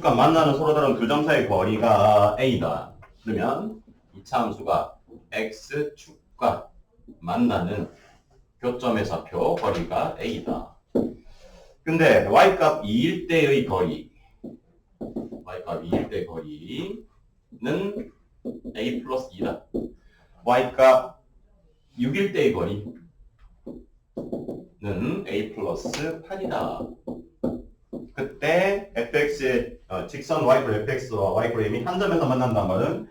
x축과 만나는 서로 다른 두 점 사이의 거리가 a다. 그러면 이차 함수가 x축과 만나는 교점의 좌표 거리가 a다. 근데 y값 2일 때의 거리, y값 2일 때의 거리는 a 플러스 2다. y값 6일 때의 거리는 a 플러스 8이다. 그때 fx의 직선 y fx와 y m이 한 점에서 만난다는 말은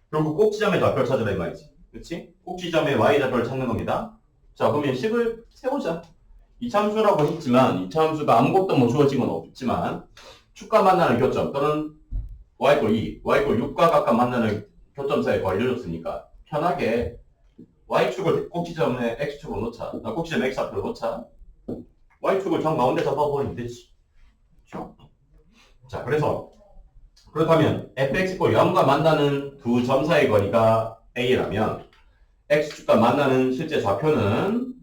결국 꼭지점의 좌표를 찾으라 이 말이지. 그렇지? 꼭지점의 y 좌표를 찾는 겁니다. 자, 그러면 식을 세우자. 이차함수라고 했지만 이차함수가 아무것도 뭐 주어진 건 없지만 축과 만나는 교점 또는 y꼴 2, y꼴 6과 각각 만나는 교점 사이의 거리를 줬으니까 편하게 y축을 꼭지점에 x축으로 놓자. 꼭지점에 x 좌표로 놓자. y축을 정 가운데 잡아버리면 되지. 그렇죠? 자, 그렇다면 fx꼴 0과 만나는 두 점 사이의 거리가 a라면 x축과 만나는 실제 좌표는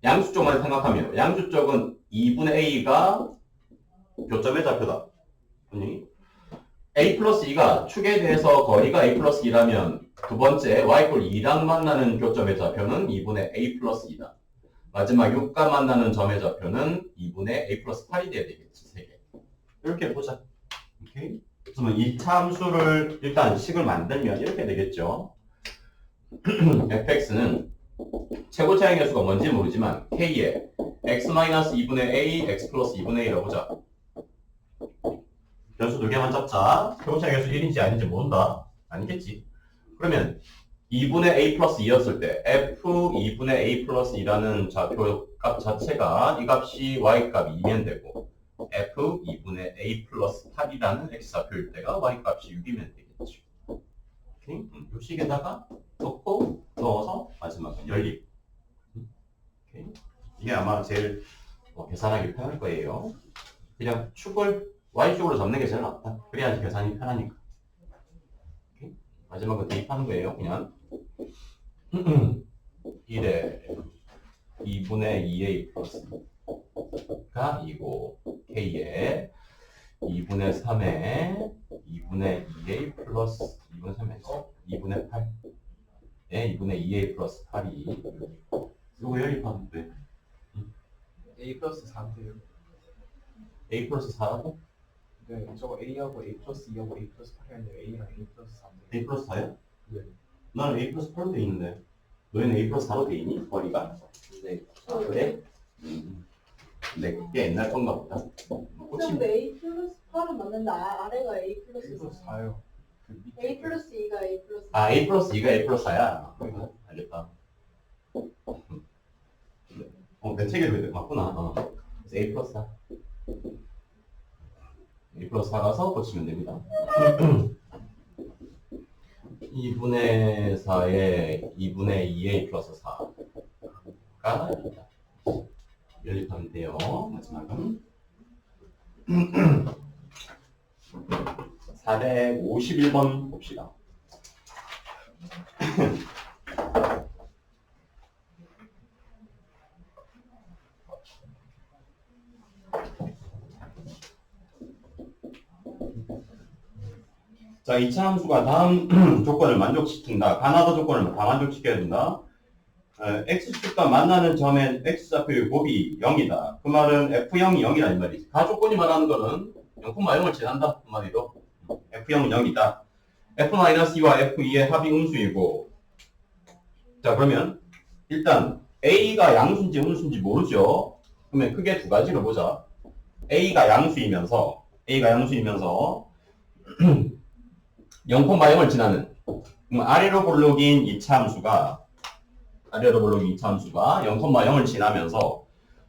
양수 쪽만 생각하면 양수 쪽은 2분의 a가 교점의 좌표다. a 플러스 2가 축에 대해서 거리가 a 플러스 2라면 두 번째 y꼴 2랑 만나는 교점의 좌표는 2분의 a 플러스 2다. 마지막 6과 만나는 점의 좌표는 2분의 a 플러스 8이 돼야 되겠지. 3개. 이렇게 보자. 오케이? 그러면 이 함수를 일단 식을 만들면 이렇게 되겠죠. fx는 최고 차이 계수가 뭔지 모르지만 k에 x-2분의 a, x 플러스 2분의 a라고 보자. 변수 두 개만 잡자. 최고 차이 계수 1인지 아닌지 모른다. 아니겠지. 그러면 2분의 a 플러스 2였을 때 f 2분의 a 플러스 2라는 좌표 값 자체가 이 값이 y 값이 2면 되고 f 2분의 a 플러스 8이라는 x 좌표일 때가 y 값이 6이면 되겠죠. 오케이? 이 식에다가 넣어서 마지막은 연립. 오케이? 이게 아마 제일 계산하기 편할 거예요. 그냥 축을 y축으로 잡는 게 제일 낫다. 그래야지 계산이 편하니까. 오케이? 마지막은 대입하는 거예요. 그냥 1에 2분의 2a 플러스가 2고 k에 2분의 3에 2분의 2a 플러스 2분의 3에서 2분의 8에 2분의 2a 플러스 8이 이거 연립하면 돼. A 플러스 4인데요. a 플러스 4하고 네, 저거 A하고 A 플러스 2하고 A 플러스 8이 아니라 A랑 A 플러스 4인데. a 플러스 4야? 네. 나는 a 플러스 8로 돼 있는데 너희는 a 플러스 4로 돼 있니? 거리가? 네. 아, 그래? 근데 그게 옛날 건가 보다. 근데 A 플러스 8은 맞는데 아래가 A A 플러스 플러스 4. 4요. 그 밑에 A 플러스 2가 A 플러스 4. 아, a 플러스 2가 a 플러스 4야? 알겠다. 내 책에 맞구나. 그래서 a 플러스 4. a 플러스 4 가서 고치면 됩니다. 2분의 4에 2분의 2a 플러스 4가 연립하면 돼요. 마지막은 451번 봅시다. 자, 2차 함수가 다음 조건을 만족시킨다. 가나다 조건을 다 만족시켜야 된다. x축과 만나는 점의 x좌표의 곱이 0이다. 그 말은 f0이 0이라는 말이지. 가조건이 말하는 거는 0,0을 지난다. 그 말이로. f0은 0이다. f-2와 f2의 합이 음수이고. 자, 그러면 일단 a가 양수인지 음수인지 모르죠. 그러면 크게 두 가지로 보자. a가 양수이면서 0,0을 지나는 아래로 볼록인 2차 함수가 0,0을 지나면서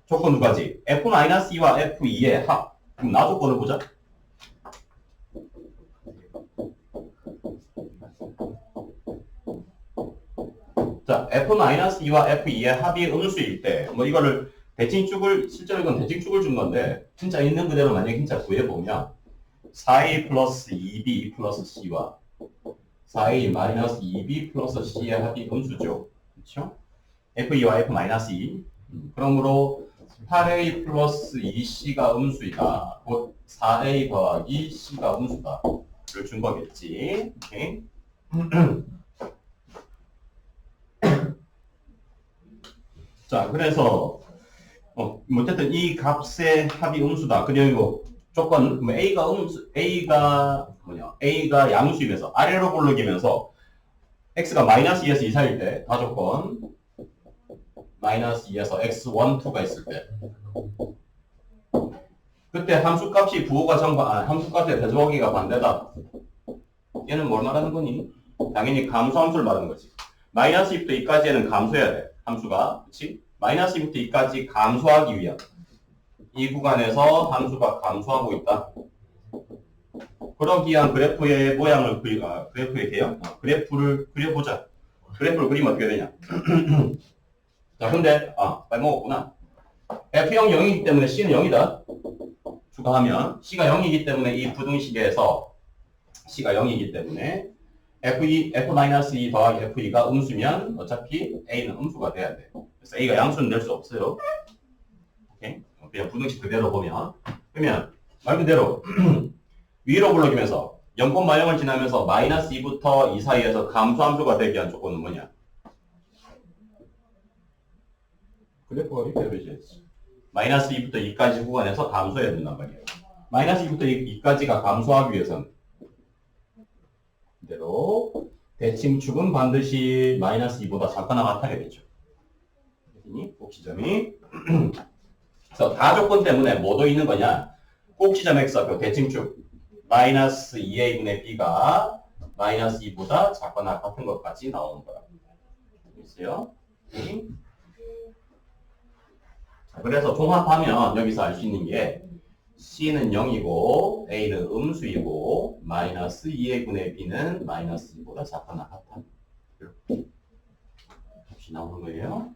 조건 두 가지 f-2와 f2의 합. 그럼 나 조건을 보자. 자, f-2와 f2의 합이 음수일 때 이거를 실제로 이건 대칭축을 준 건데 진짜 있는 그대로 만약에 진짜 구해보면 4a 플러스 2b 플러스 c와 4a 마이너스 2b 플러스 c의 합이 음수죠. 그렇죠? f2와 f-2. 그러므로 8a 플러스 2c가 음수이다. 곧 4a 더하기 c가 음수다. 를 준 거겠지. 오케이. 자, 그래서 어쨌든 이 값의 합이 음수다. 그리고 조건 a가 음수, a가 양수이면서 아래로 볼록이면서 x가 마이너스 2에서 2 사이일 때 다조건 마이너스 2에서 x1, 2가 있을 때 그때 함수값이 부호가 함수값의 대조하기가 반대다. 얘는 뭘 말하는 거니? 당연히 감소함수를 말하는 거지. 마이너스 2부터 2까지는 감소해야 돼. 함수가. 그치? 마이너스 2부터 2까지 감소하기 위한 이 구간에서 함수가 감소하고 있다. 그러기 위한 그래프의 모양을 그래프의 개요? 그래프를 그려보자. 그래프를 그리면 어떻게 되냐? 자, 근데 빼먹었구나. F형 0이기 때문에 C는 0이다. 추가하면 C가 0이기 때문에 이 부등식에서 C가 0이기 때문에 F2 더하기 F2가 음수면 어차피 A는 음수가 돼야 돼. 그래서 A가 양수는 될 수 없어요. 오케이? 그냥 부등식 그대로 보면 그러면 말 그대로 위로 불러주면서 0,0을 지나면서 마이너스 2부터 2 사이에서 감소함수가 되기 위한 조건은 뭐냐? 그래프가 이렇게 그려져야지. 마이너스 2부터 2까지 구간에서 감소해야 된단 말이에요. 마이너스 2부터 2까지가 감소하기 위해서는 이대로 대칭축은 반드시 마이너스 2보다 작거나 같아야겠죠. 꼭 지점이 그래서 다 조건 때문에 뭐도 있는 거냐? 꼭 지점 x표 대칭축 마이너스 2a분의 b가 마이너스 2보다 작거나 같은 것까지 나오는 거야. 있어요? 그래서 종합하면 여기서 알 수 있는 게 C는 0이고 A는 음수이고 마이너스 2a분의 b는 마이너스 2보다 작거나 같아. 이렇게 값이 나오는 거예요.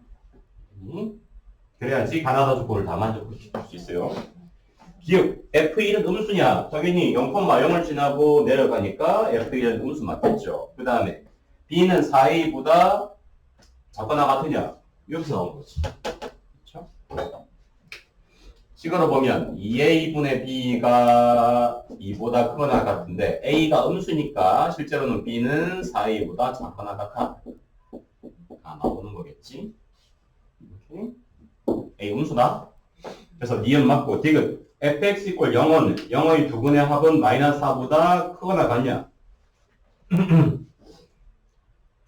그래야지 가나다 조건을 다 만족할 수 있어요. 기억, F1은 음수냐? 당연히 0,0을 지나고 내려가니까 F1은 음수 맞겠죠. 그 다음에 B는 4A보다 작거나 같으냐? 여기서 나오는 거지. 그렇죠? 식으로 보면 2A분의 B가 2보다 크거나 같은데 A가 음수니까 실제로는 B는 4A보다 작거나 같아. 나오는 거겠지. 이렇게. A 음수다. 그래서 니은 맞고 디귿 fx 이퀄 0은 0의 두근의 합은 마이너스 4보다 크거나 같냐?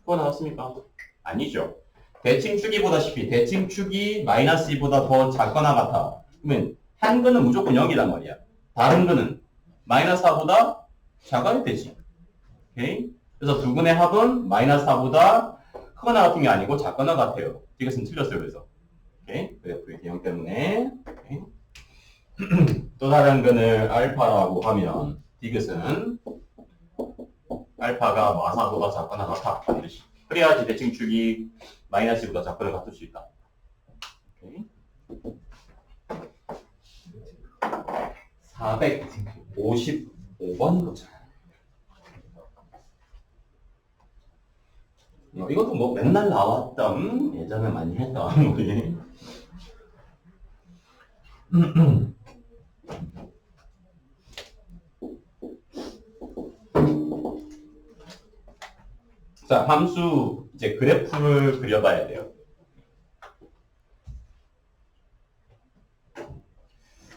크거나 같습니까? 아니죠. 대칭축이 보다시피 대칭축이 마이너스 2보다 더 작거나 같아. 그러면 한 근은 무조건 0이란 말이야. 다른 근은 마이너스 4보다 작아야 되지. 오케이? 그래서 두 근의 합은 마이너스 4보다 크거나 같은 게 아니고 작거나 같아요. 이것은 틀렸어요. 그래서 오케이? 그래프의 개형 때문에 오케이? 또 다른 근을 알파라고 하면 디귿은 알파가 마사보다 작거나 같아. 반드시. 그래야지 대칭축이 마이너스 2보다 작거나 같을 수 있다. 오케이? 455번 보자. 이것도 뭐 맨날 나왔던 예전에 많이 했던 우리 자, 함수 이제 그래프를 그려봐야 돼요.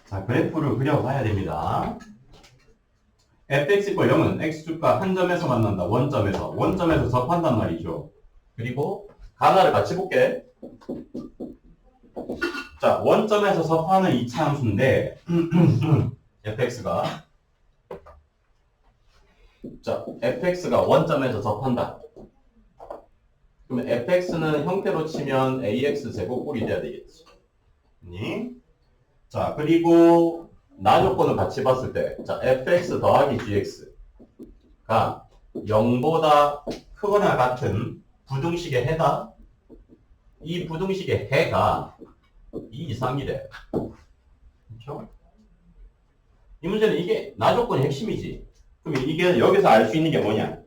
자, 그래프를 그려봐야 됩니다. fx 이퀄 0은 x축과 한 점에서 만난다. 원점에서 접한단 말이죠. 그리고 가나를 같이 볼게. 자, 원점에서 접하는 2차 함수인데 fx가 원점에서 접한다. 그러면 fx는 형태로 치면 ax 제곱꼴이 돼야 되겠지. 자, 그리고 나 조건을 같이 봤을 때, 자, fx 더하기 gx가 0보다 크거나 같은 부등식의 해다. 이 부등식의 해가 2 이상이래. 그렇죠? 이 문제는 이게 나 조건이 핵심이지. 그럼 이게 여기서 알 수 있는 게 뭐냐?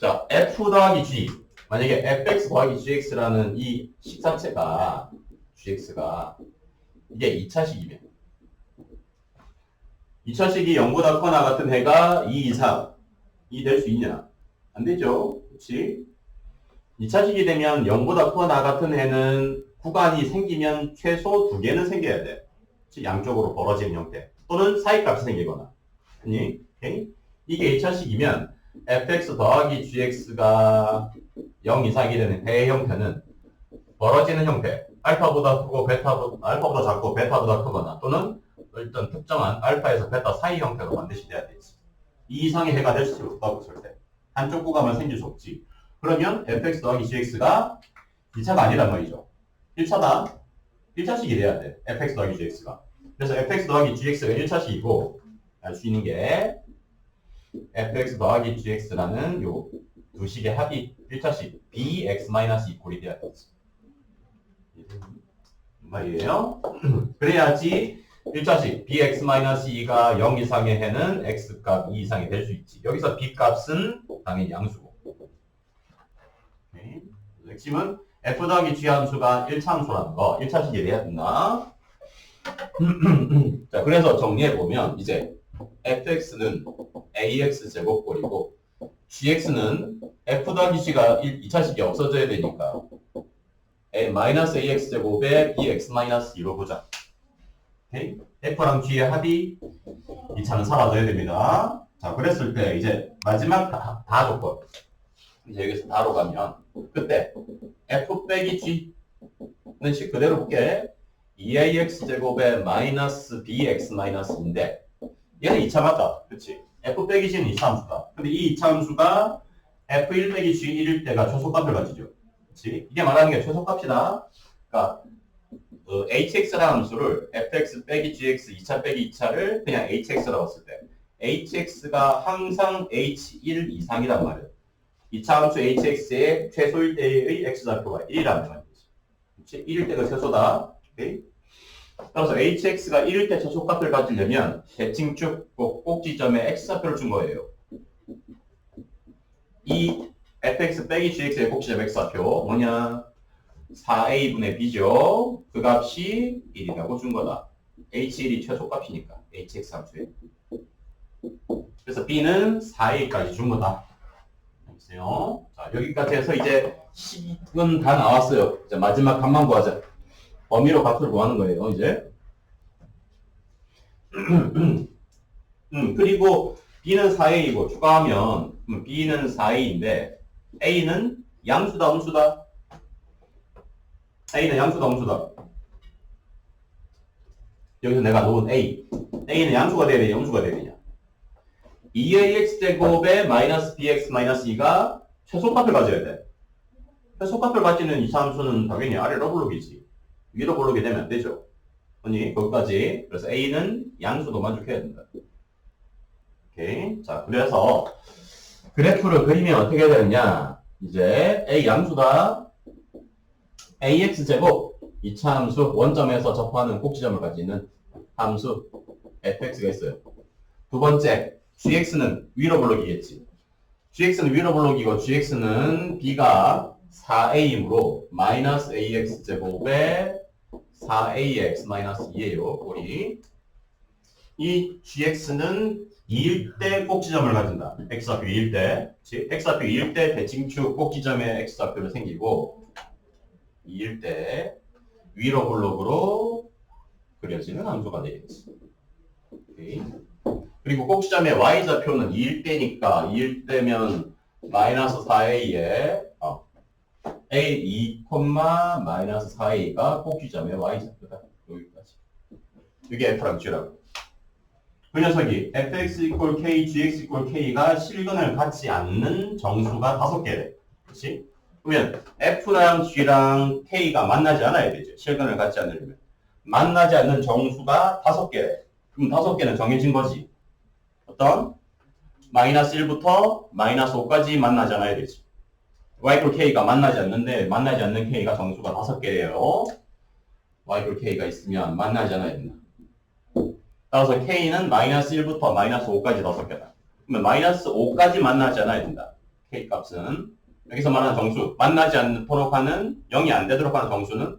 자, f 더하기 g. 만약에 fx 더하기 gx라는 이 식상체가 gx가 이게 2차식이면 2차식이 0보다 크거나 같은 해가 2 이상이 될 수 있냐? 안 되죠. 그렇지? 2차식이 되면 0보다 크거나 같은 해는 구간이 생기면 최소 2개는 생겨야 돼. 그치? 양쪽으로 벌어지는 형태. 또는 사이값이 생기거나. 아니? 오케이? 이게 2차식이면 fx 더하기 gx가 0 이상이 되는 해의 형태는 벌어지는 형태. 알파보다 크고 알파보다 작고 베타보다 크거나 또는 일단 특정한 알파에서 베타 사이 형태로 반드시 돼야 되지. 이 이상의 해가 될 수 없다고 했을 때. 한쪽 구간만 생길 수 없지. 그러면 fx 더하기 gx가 2차가 아니란 말이죠. 1차다. 1차식이 돼야 돼. fx 더하기 gx가. 그래서 fx 더하기 gx가 1차식이고 알 수 있는 게 fx 더하기 gx라는 요 두 식의 합이 1차식 bx-2꼴이 돼야 되지. 말이에요. 그래야지 1차식 bx-2가 0 이상의 해는 x값 2 이상이 될 수 있지. 여기서 b값은 당연히 양수고. 오케이. 핵심은 f 더하기 g 함수가 1차 함수라는 거. 1차식이 돼야 된다. 자, 그래서 정리해보면 이제 fx는 ax 제곱꼴이고 gx는 f 더하기 g가 2차식이 없어져야 되니까 마이너스 ax 제곱에 bx-2로 보자. 오케이? f랑 g의 합이 2차는 사라져야 됩니다. 자, 그랬을 때 이제 마지막 다 조건. 이제 여기서 다로 가면 그때 f 빼기 g는 식 그대로 볼게. 2ax 제곱에 마이너스 bx-2인데 얘는 2차 맞다. 그치? f 빼기 g는 2차 함수다. 근데 이 2차 함수가 f1 빼기 g1일 때가 최소값을 가지죠. 그치? 이게 말하는 게 최소값이다. 그러니까 hx라는 함수를 fx 빼기 gx 2차 빼기 2차를 그냥 hx라고 했을 때 hx가 항상 h1 이상이란 말이에요. 2차 함수 hx의 최소일 때의 x좌표가 1이라는 말이지. 그치? 1일 때가 최소다. 오케이? 따라서 hx가 1일 때 최소값을 가지려면 대칭축 꼭지점에 x좌표를 준 거예요. 이 fx 빼기 gx의 꼭지점 x좌표 뭐냐? 4a분의 b죠. 그 값이 1이라고 준 거다. h1이 최소값이니까 hx 함수에. 그래서 b는 4a까지 준 거다. 알겠어요? 자, 여기까지 해서 이제 식은 다 나왔어요. 이제 마지막 값만 구하자. 범위로 값을 구하는 거예요, 이제. 그리고 b는 4a이고 추가하면 b는 4a인데 a는 양수다, 음수다? a는 양수다, 음수다? 여기서 내가 놓은 a는 양수가 돼야 되냐, 음수가 돼야 되냐? 2ax 제곱에 마이너스 bx-2가 최소값을 가져야 돼. 최소값을 가지는 이 함수는 당연히 아래로 블록이지. 위로 블록이 되면 안 되죠. 아니, 거기까지. 그래서 a는 양수도 만족해야 된다. 오케이. 자, 그래서 그래프를 그리면 어떻게 되느냐? 이제 a 양수다. ax제곱 2차 함수 원점에서 접하는 꼭지점을 가지는 함수 fx가 있어요. 두 번째, gx는 위로 블록이겠지. gx는 위로 블록이고 gx는 b가 4a이므로 마이너스 ax제곱에 4ax-2예요. 꼴이. 이 gx는 2일 때 꼭지점을 가진다. x좌표 2일 때. x좌표 2일 때 대칭축 꼭지점에 x좌표를 생기고 2일 때 위로 블록으로 그려지는 함수가 되겠지. 오케이. 그리고 꼭지점의 y좌표는 2일 때니까 2일 때면 마이너스 4a에 a2, 마이너스 4a가 꼭지점의 y좌표다. 여기까지. 이게 f랑 g라고. 그 녀석이 fx equal k, gx equal k가 실근을 갖지 않는 정수가 5개래. 그렇지? 그러면 f랑 g랑 k가 만나지 않아야 되죠. 실근을 갖지 않으려면. 만나지 않는 정수가 5개래. 그럼 5개는 정해진 거지. 어떤? 마이너스 1부터 마이너스 5까지 만나지 않아야 되지. y equal k가 만나지 않는데 만나지 않는 k가 정수가 5개예요. y equal k가 있으면 만나지 않아야 된다. 따라서 k는 마이너스 1부터 마이너스 5까지 5개다. 그러면 마이너스 5까지 만나지 않아야 된다. k 값은 여기서 말하는 정수 만나지 않도록 하는 0이 안 되도록 하는 정수는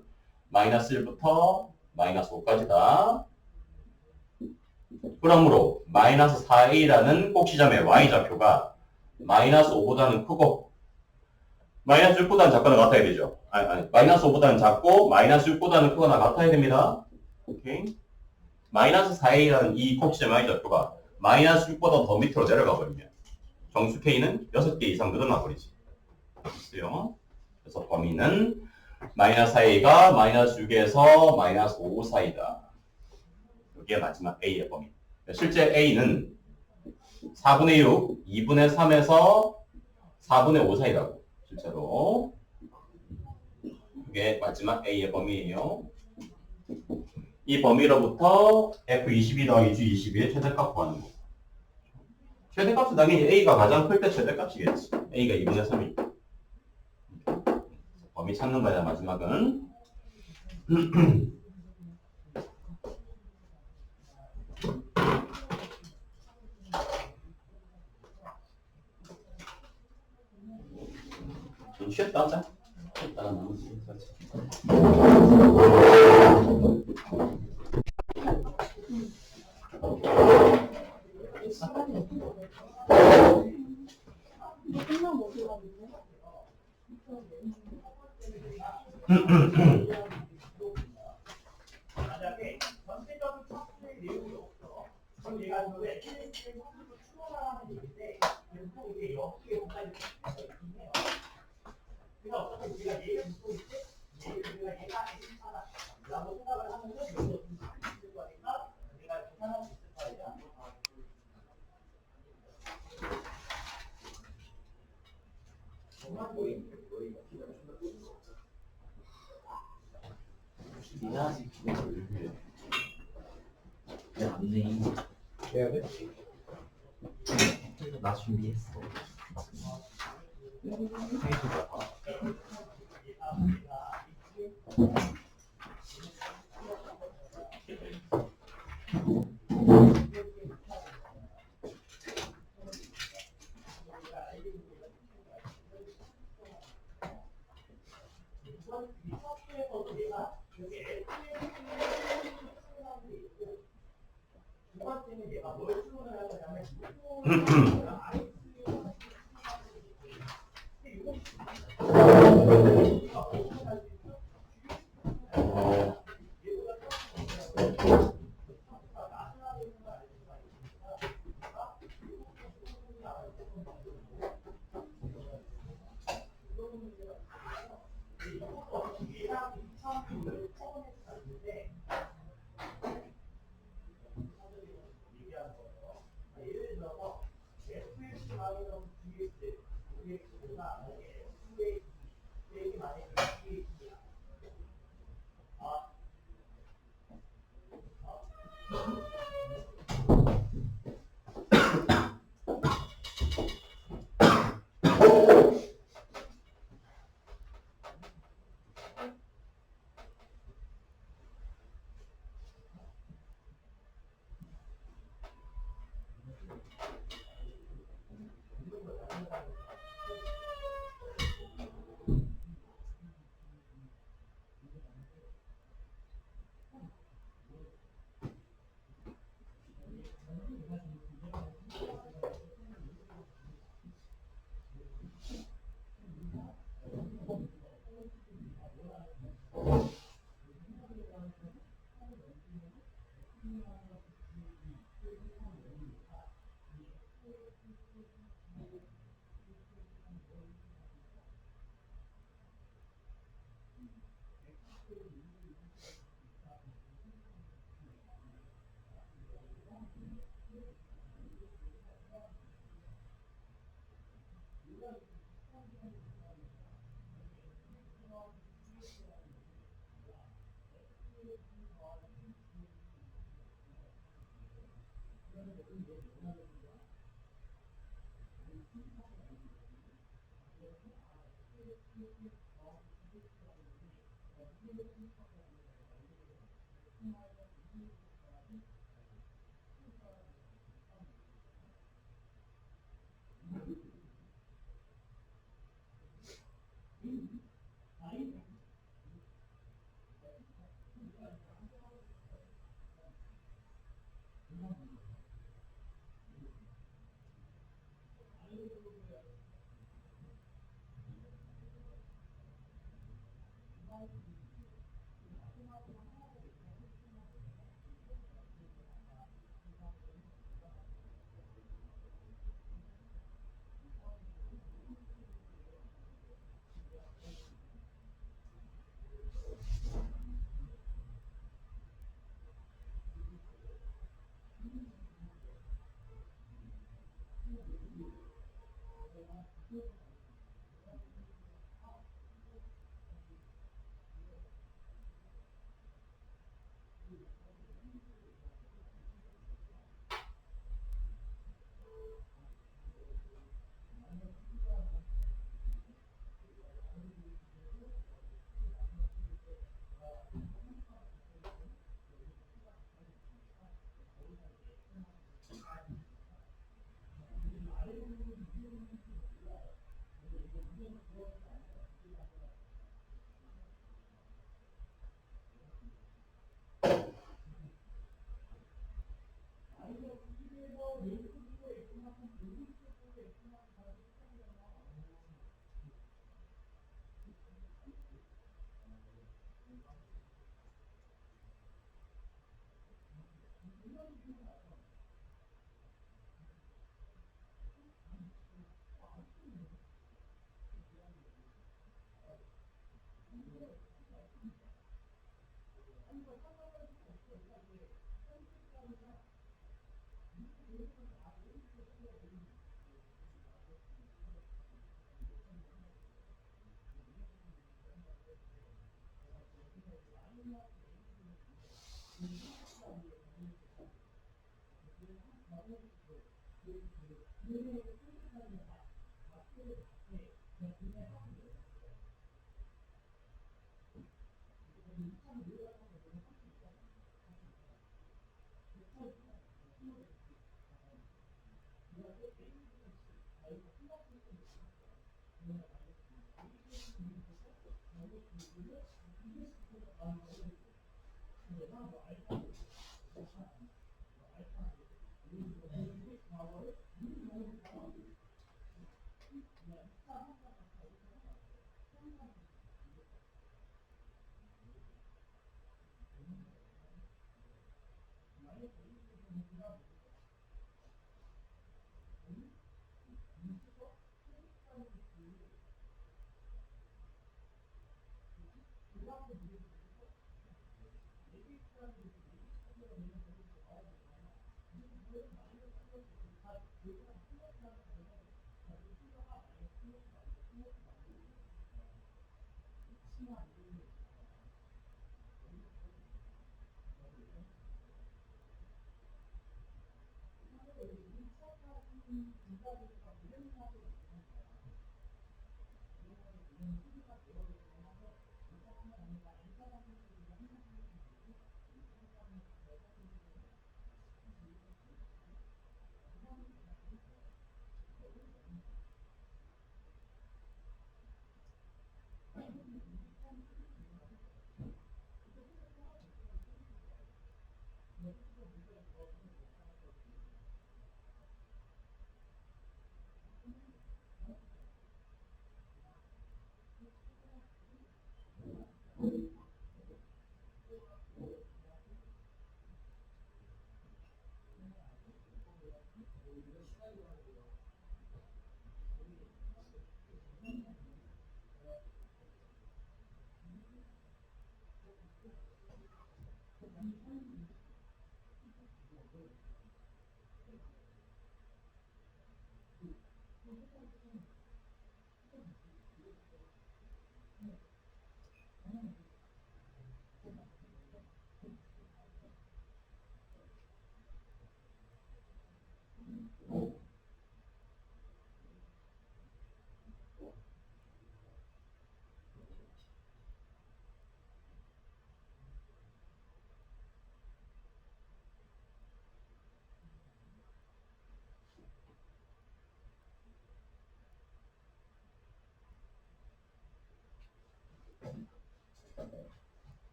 마이너스 1부터 마이너스 5까지다. 그러므로 마이너스 4a라는 꼭지점의 y좌표가 마이너스 5보다는 크고 마이너스 6보다는 작거나 같아야 되죠. 아니, 마이너스 5보다는 작고 마이너스 6보다는 크거나 같아야 됩니다. 오케이. 마이너스 4a라는 이 꼭지점의 y좌표가 마이너스 6보다 더 밑으로 내려가 버리면 정수 k는 6개 이상 늘어나 버리지. 있어요. 그래서 범위는 마이너스 4a가 마이너스 6에서 마이너스 5 사이다. 이게 마지막 a의 범위. 실제 a는 4분의 6, 2분의 3에서 4분의 5 사이라고. 실제로. 이게 마지막 a의 범위예요. 이 범위로부터 f22 더하기 g21 최대값 구하는 거. 최대값은 당연히 a가 가장 클 때 최대값이겠지. a가 2분의 3이니까. 범위 찾는 거야, 마지막은. 좀 쉬었다 하자. 이따가 나머지 하자. 이거 끝나면 어디 가는데? 안 돼. 해야 돼? 나 준비했어.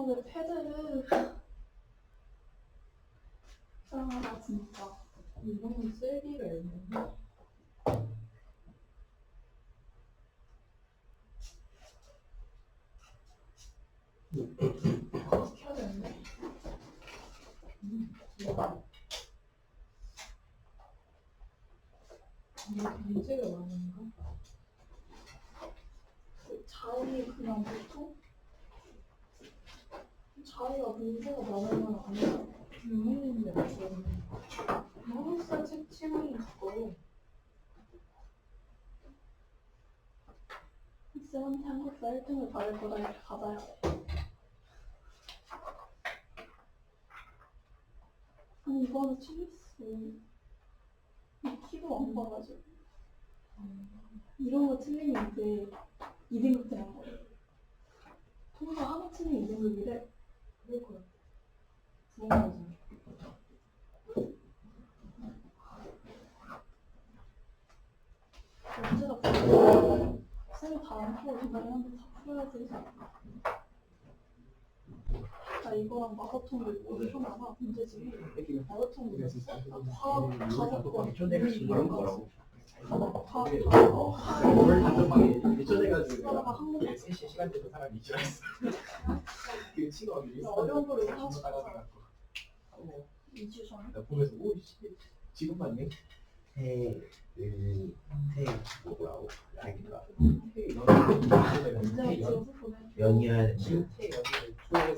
내 패드 짱하다 진짜. 이거는 쓸기가 있는데. 켜야 되는데. 이게 문제가 많은가? 자이 그냥 보통 자이가 문제가 많은 건 아니야. 했는데 맞거든. 마우스 채팅이 가까워. 쌤한테 한국사 1등을 받을 거다 이렇게 받아야 돼. 아니 이거는 틀렸어. 이 키도 안 봐가지고. 이런 거 틀리면 이제 2등급 되는 거야. 통과 하나 틀리면 2등급이래. 그럴 거야. 부은 거지. 문제가 풀려. 쌤이 다안 풀고 기다리는데 다 풀어야지. 나 이거랑 마라톤도 있고 엄청 많아. 문제지. 마라톤도 그래서 과학 가족권 그런 거라고. 뭘 단톡방에 미쳐내가지고 그러다가 한국 3시 시간대도 사람이 있지라했어. 그 친구가 어려운 거를 잘못 사서 따라가갖고 2주 전에 나 보면서 오 지금 맞네. 뭐라고 아기가 문제가 지어서 보내. 연이어야 된다.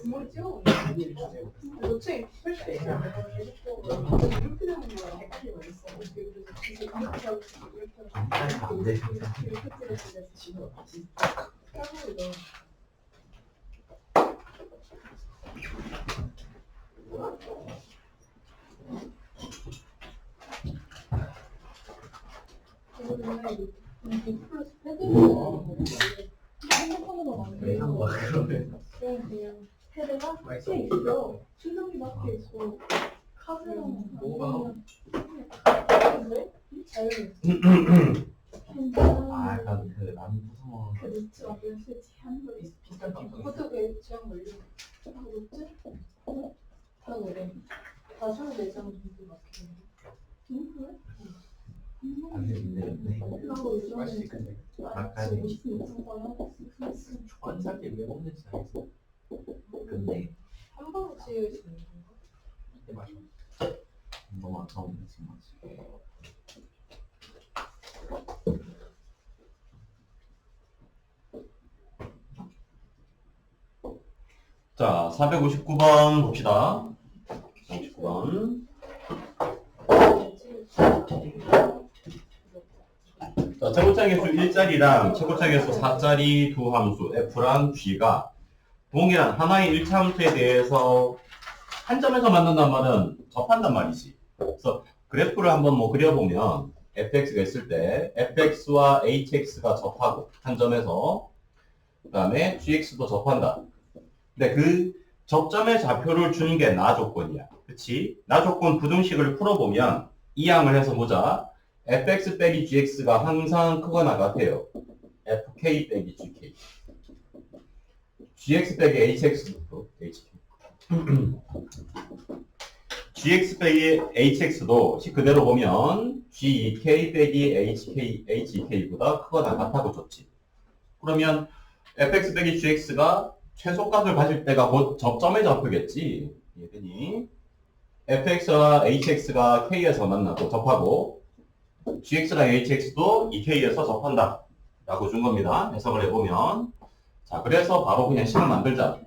뭘 찍어? 너책 펼칠 때 이렇게 되는 거야. 헷갈리고 있어. 그래서 이렇게 하고 이렇게 하고 안 돼. 이렇게 찍었지. 지금 까먹어. 플러스 핸드폰으로 왜한 거야 그러면? 그냥 패드가 박혀 있어. 충전기 박혀 있고 카드랑 뭐가? 왜? 자유로. 아 괜찮아. 약간 그 남부성어 그 노트 만들 스위치 한거 있어. 비슷한 감성. 그것도 왜 제한 걸려? 아 노트? 다 그래. 나중에 내장 누구 막히는 응 그래? 안 되는데 나도 맛있지 요즘에 근데 아까는 원사기 왜 먹는지 알겠어. 근데 한방울 찌을 수 있는 건가? 네 맞아. 너무 아까운데 지금 아직. 자, 459번 봅시다. 459번. 자, 최고차 개수 1짜리랑 최고차 개수 4짜리 두 함수 f랑 g가 동일한 하나의 1차 함수에 대해서 한 점에서 만난단 말은 접한단 말이지. 그래서 그래프를 한번 뭐 그려보면 fx가 있을 때 fx와 hx가 접하고 한 점에서 그 다음에 gx도 접한다. 근데 그 접점의 좌표를 주는 게 나 조건이야. 그치? 나 조건 부등식을 풀어보면 이 양을 해서 보자. fx 빼기 gx가 항상 크거나 같아요. fk 빼기 gk. gx 빼기 hx도 gx 빼기 hx도 그대로 보면 gk 빼기 hk보다 크거나 같다고 줬지. 그러면 fx 빼기 gx가 최소값을 가질 때가 곧 접점의 좌표겠지. 얘들이 fx와 hx가 k에서 만나고 접하고 gx랑 hx도 이 k에서 접한다 라고 준 겁니다. 해석을 해보면 자 그래서 바로 그냥 식을 만들자.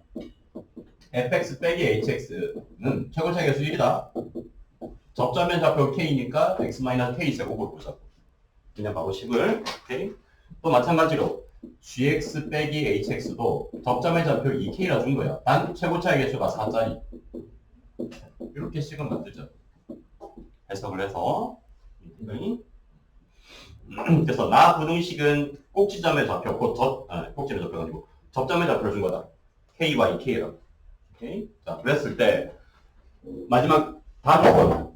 fx 빼기 hx는 최고차 계수 1이다. 접점의 좌표 k니까 x-k 제곱을 보자고. 그냥 바로 식을. 오케이? 또 마찬가지로 gx 빼기 hx도 접점의 좌표 2k라 준 거야. 단 최고차의 개수가 4짜리. 이렇게 식을 만들자. 해석을 해서 그래서 나 부등식은 꼭지점의 좌표, 꼭지점의 좌표가 아니고 접점의 좌표를 준 거다. k와 2k라고. 오케이? 자, 그랬을 때 마지막 다 조건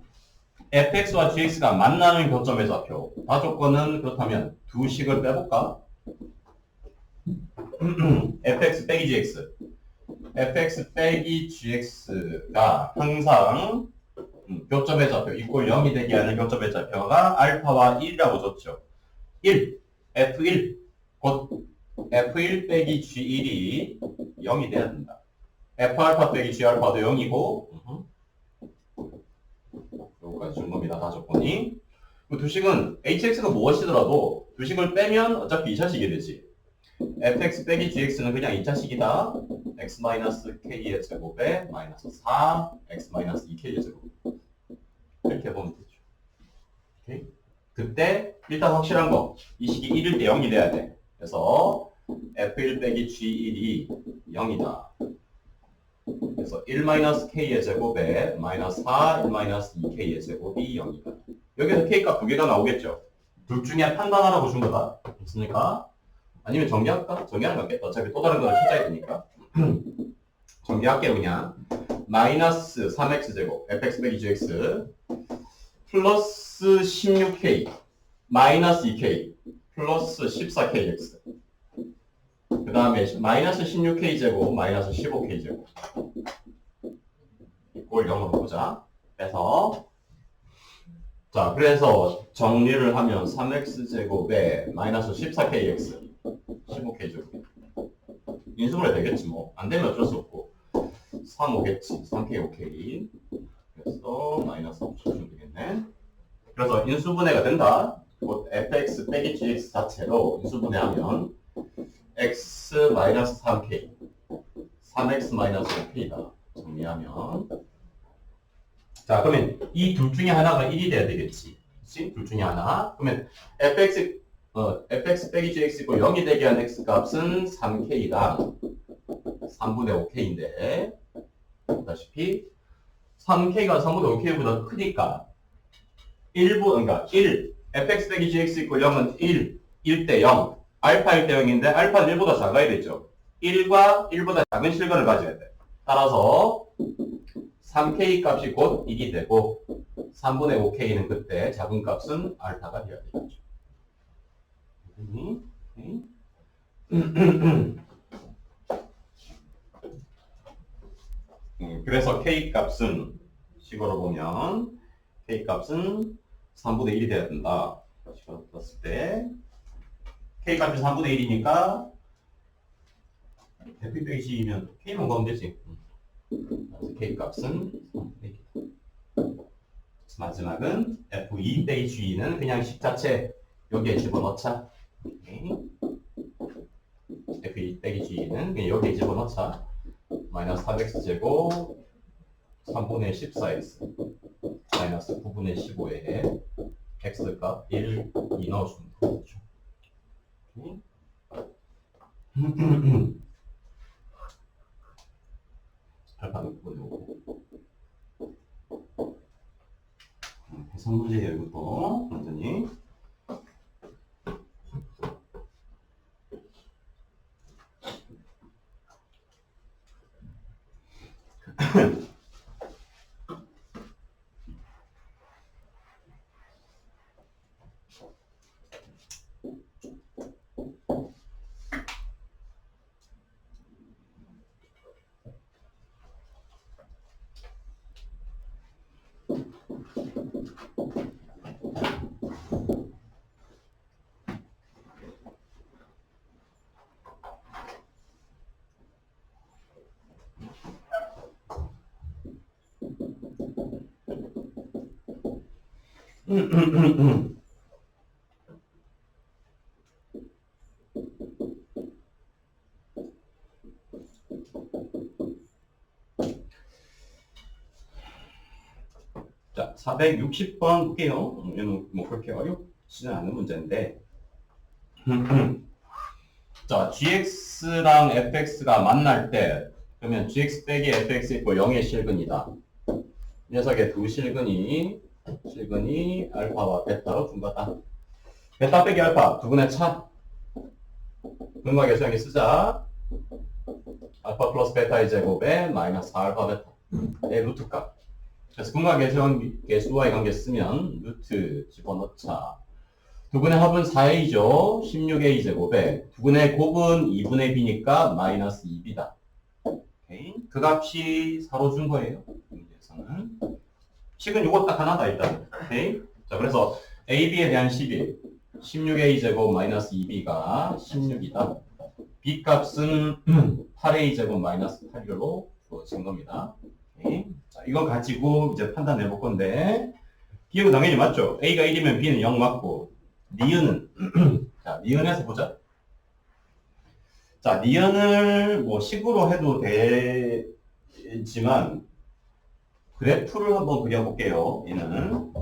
fx와 gx가 만나는 교점의 좌표. 다 조건은 그렇다면 두 식을 빼볼까? fx 빼기 gx. fx 빼기 gx가 항상 교점의 좌표 이꼴 0이 되게 하는 교점의 좌표가 알파와 1이라고 줬죠. 1, f1, 곧 f1 빼기 g1이 0이 돼야 된다. f알파 빼기 g알파도 0이고 여기까지 준 겁니다. 다 조건이. 두 식은 hx가 무엇이더라도 두 식을 빼면 어차피 2차식이 되지. fx 빼기 gx는 그냥 2차식이다. x-k의 제곱에 마이너스 4, x-2k의 제곱. 이렇게 보면 되죠. 오케이? 그때 일단 확실한 거. 이 식이 1일 때 0이 돼야 돼. 그래서 f1 빼기 g1이 0이다. 그래서 1-k의 제곱에 마이너스 4, 1-2k의 제곱이 0이다. 여기서 k값 두 개가 나오겠죠. 둘 중에 판단하라고 준 거다. 됐습니까? 아니면 정리할까? 정리하는 거 같겠다. 어차피 또 다른 거를 찾아야 되니까. 정리할게요, 그냥. 마이너스 3x제곱, fx 빼기 gx, 플러스 16k, 마이너스 2k, 플러스 14kx. 그 다음에 마이너스 16k제곱, 마이너스 15k제곱. 이꼴 0으로 보자. 빼서. 자, 그래서 정리를 하면 3x제곱에 마이너스 14kx, 15k제곱. 인수분해 되겠지 뭐. 안 되면 어쩔 수 없고. 3 오겠지. 3k, 5k. 그래서 마이너스 5주면 되겠네. 그래서 인수분해가 된다. 곧 fx 빼기 gx 자체로 인수분해하면 x-3k, 3x-5k다. 정리하면. 자, 그러면 이 둘 중에 하나가 1이 돼야 되겠지. 그치? 둘 중에 하나. 그러면 fx 빼기 gx이고 0이 되게 한 x 값은 3k당 3분의 5k인데, 보다시피 3k가 3분의 5k보다 크니까 그러니까 1, fx 빼기 gx 이고 0은 1대 0. 알파 1대 0인데 알파는 1보다 작아야 되죠. 1과 1보다 작은 실근을 가져야 돼. 따라서 3k 값이 곧 1이 되고 3분의 5k는 그때 작은 값은 알파가 되어야 되겠죠. 그래서 k 값은 식으로 보면 k 값은 3분의 1이 돼야 된다. 식으로 썼을 때 k 값이 3분의 1이니까 f 빼기 c이면 k만 구하면 되지. 그래서 k 값은 3분의 1이다. 마지막은 f2 빼기 g는 그냥 식 자체 여기에 집어넣자. f2 빼기 g는 그냥 여기에 집어넣자. 마이너스 4x제곱 3분의 14x 마이너스 9분의 15에 x값 1, 2 넣어주면 되겠죠. 알파는 9분의 5. 해석 문제예요, 이것도. 완전히. 자, 460번 볼게요. 얘는 뭐 그렇게 어렵지는 않은 문제인데. 자, gx랑 fx가 만날 때, 그러면 gx 빼기 fx 있고 0의 실근이다. 이 녀석의 두 실근이 알파와 베타로 분가다. 베타 빼기 알파, 두 분의 차. 분모의 계수형이 쓰자. 알파 플러스 베타의 제곱에 마이너스 4알파 베타의 루트값. 그래서 분모한 개수와의 관계 쓰면 루트 집어넣자. 두근의 합은 4a죠. 16a 제곱에 두근의 곱은 2분의 b니까 마이너스 2b다. 오케이. 그 값이 서로 준 거예요. 문제에서는. 식은 요거 딱 하나다 일단. 오케이. 자 그래서 ab에 대한 11, 16a 제곱 마이너스 2b가 16이다. b 값은 8a 제곱 마이너스 8일로 주어진 겁니다. 오케이. 자 이거 가지고 이제 판단해 볼 건데 B는 당연히 맞죠. A가 1이면 B는 0 맞고 니은은 자 니은에서 보자. 자 니은을 뭐 식으로 해도 되지만 그래프를 한번 그려볼게요. 얘는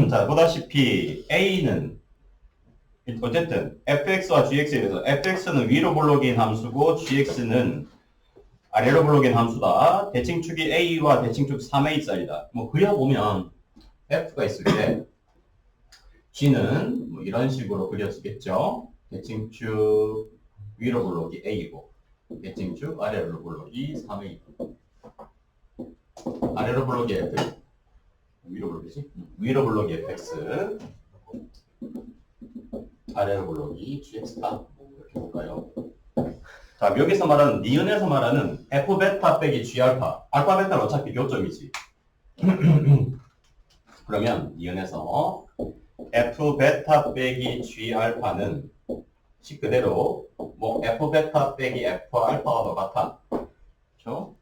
자 보다시피 A는 어쨌든 fx와 gx에 대해서 fx는 위로 볼록인 함수고 gx는 아래로 볼록인 함수다. 대칭축이 a와 대칭축 3a짜리다. 뭐 그려보면 f가 있을 때 g는 뭐 이런 식으로 그려지겠죠. 대칭축 위로 볼록이 a고 대칭축 아래로 볼록이 3a고 아래로 볼록이 f 위로 볼록이지? 위로 볼록이 fx 아래로 볼록이 gx다. 이렇게 볼까요? 자, 여기서 말하는 니은에서 말하는 f 베타 빼기 g 알파. 알파 베타는 어차피 교점이지. 그러면 니은에서 f 베타 빼기 g 알파는 식 그대로 뭐 f 베타 빼기 f 알파와 똑같아. 그렇죠?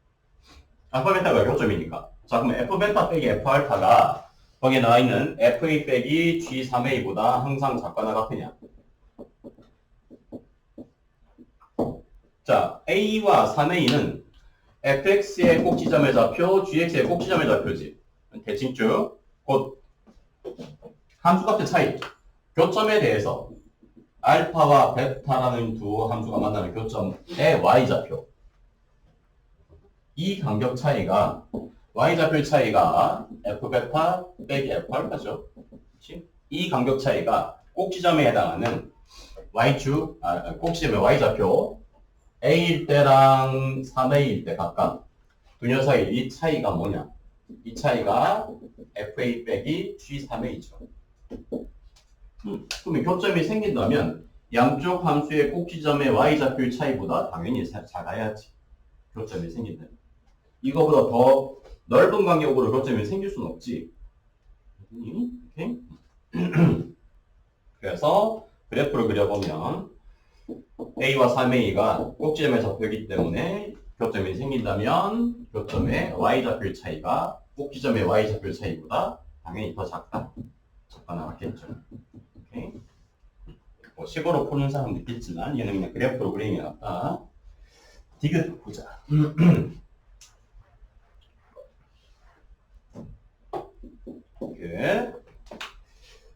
알파 베타가 교점이니까. 자, 그럼 f 베타 빼기 f 알파가 거기에 나와 있는 fa 빼기 g 3a보다 항상 작거나 같으냐? 자, a와 3a는 fx의 꼭지점의 좌표, gx의 꼭지점의 좌표지. 대칭축, 곧 함수값의 차이. 교점에 대해서 알파와 베타라는 두 함수가 만나는 교점의 y좌표. 이 간격 차이가 y좌표의 차이가 f베타 빼기 f알파죠. 이 간격 차이가 꼭지점에 해당하는 y축, 꼭지점의 y좌표 a일 때랑 3a일 때 각각 두 녀 사이 이 차이가 뭐냐? 이 차이가 fa 빼기 g3a죠. 그러면 교점이 생긴다면 양쪽 함수의 꼭지점의 y좌표의 차이보다 당연히 작아야지. 교점이 생긴다면. 이거보다 더 넓은 간격으로 교점이 생길 수는 없지. 오케이? 그래서 그래프를 그려보면 A와 3A가 꼭지점의 좌표이기 때문에 교점이 생긴다면 교점의 y좌표의 차이가 꼭지점의 y좌표의 차이보다 당연히 더 작다. 작거나 같겠죠. 오케이? 뭐 식으로 푸는 사람도 있겠지만 얘는 그냥 그래프로 그리는 게 낫다. 디귿 보자.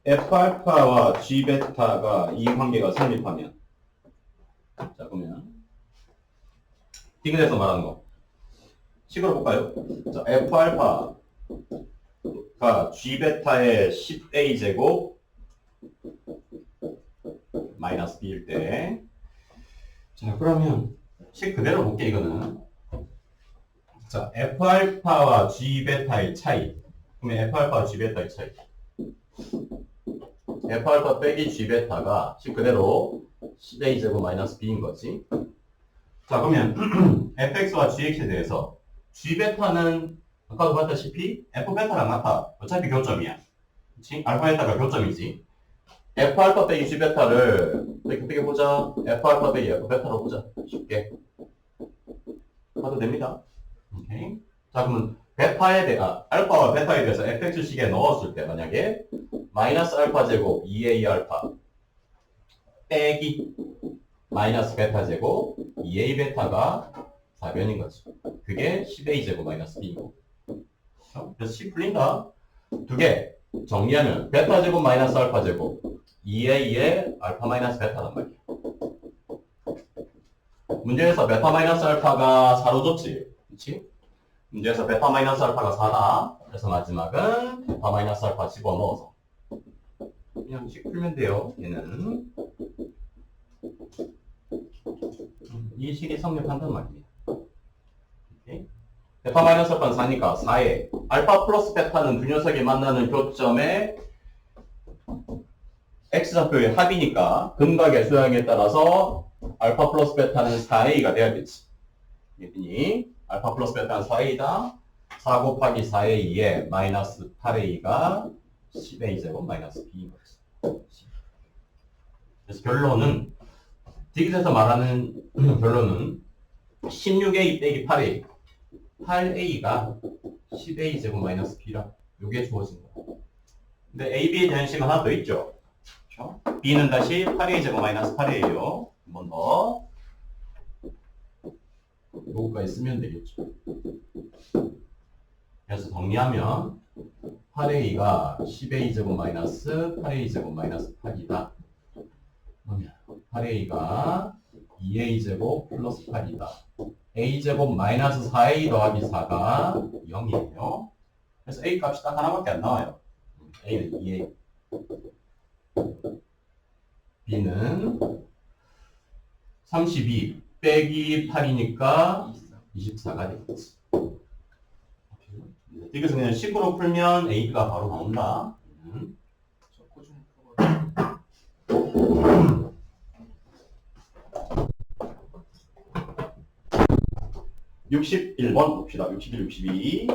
F알파와 G베타가 이 관계가 성립하면 자 그러면 디귿에서 말하는 거 식으로 볼까요? 자 F알파가 G베타의 10a 제곱 마이너스 b일 때 자 그러면 식 그대로 볼게 이거는 자 F알파와 G베타의 차이 그러면 F알파와 G베타의 차이 F알파 빼기 G베타가 식 그대로 10a 제곱 마이너스 b인 거지. 자 그러면 fx와 gx에 대해서 G베타는 아까도 봤다시피 F베타랑 같아. 어차피 교점이야. 그치? 알파 베타가 교점이지. F알파 빼기 G베타를 어떻게 보자? F알파 빼기 F베타로 보자. 쉽게 봐도 됩니다. 오케이. 자 그러면 알파와 베타에 대해서 fx식에 넣었을 때 만약에 마이너스 알파 제곱 2a 알파 빼기 마이너스 베타 제곱 2a 베타가 4변인 거지. 그게 10a 제곱 마이너스 b고. 그래서 10 풀린다. 두 개 정리하면 베타 제곱 마이너스 알파 제곱 2a의 알파 마이너스 베타란 말이야. 문제에서 베타 마이너스 알파가 4로 줬지. 그치? 문제에서 베타 마이너스 알파가 4다. 그래서 마지막은 베타 마이너스 알파 집어넣어서 그냥 식 풀면 돼요. 얘는 이 식이 성립한단 말이에요. 오케이? 베타 마이너스 알파는 4니까 4에 알파 플러스 베타는 두 녀석이 만나는 교점에 x좌표의 합이니까 근각의 수양에 따라서 알파 플러스 베타는 4a가 돼야겠지. 이랬더니 알파 플러스 베타는 4a다. 4 곱하기 4a 2에 마이너스 8a가 10a 제곱 마이너스 b인 거지. 그래서 결론은 디귿에서 말하는 결론은 16a 빼기 8a 8a가 10a 제곱 마이너스 b라. 이게 주어진 거야. 근데 AB에 대한 식은 하나 더 있죠. 그렇죠? B는 다시 8A 제곱 마이너스 8A예요. 한 번 더. 요거까지 쓰면 되겠죠. 그래서 정리하면 8A가 10A 제곱 마이너스 8A 제곱 마이너스 8이다. 그러면 8A가 2A 제곱 플러스 8이다. A 제곱 마이너스 4A 더하기 4가 0이에요. 그래서 A 값이 딱 하나밖에 안 나와요. A는 2A. B는 32 빼기 8이니까 24가 되겠지. 이것은 그냥 식으로 풀면 A가 바로 나온다. 저 고중 풀어. 61번 봅시다. 61, 62.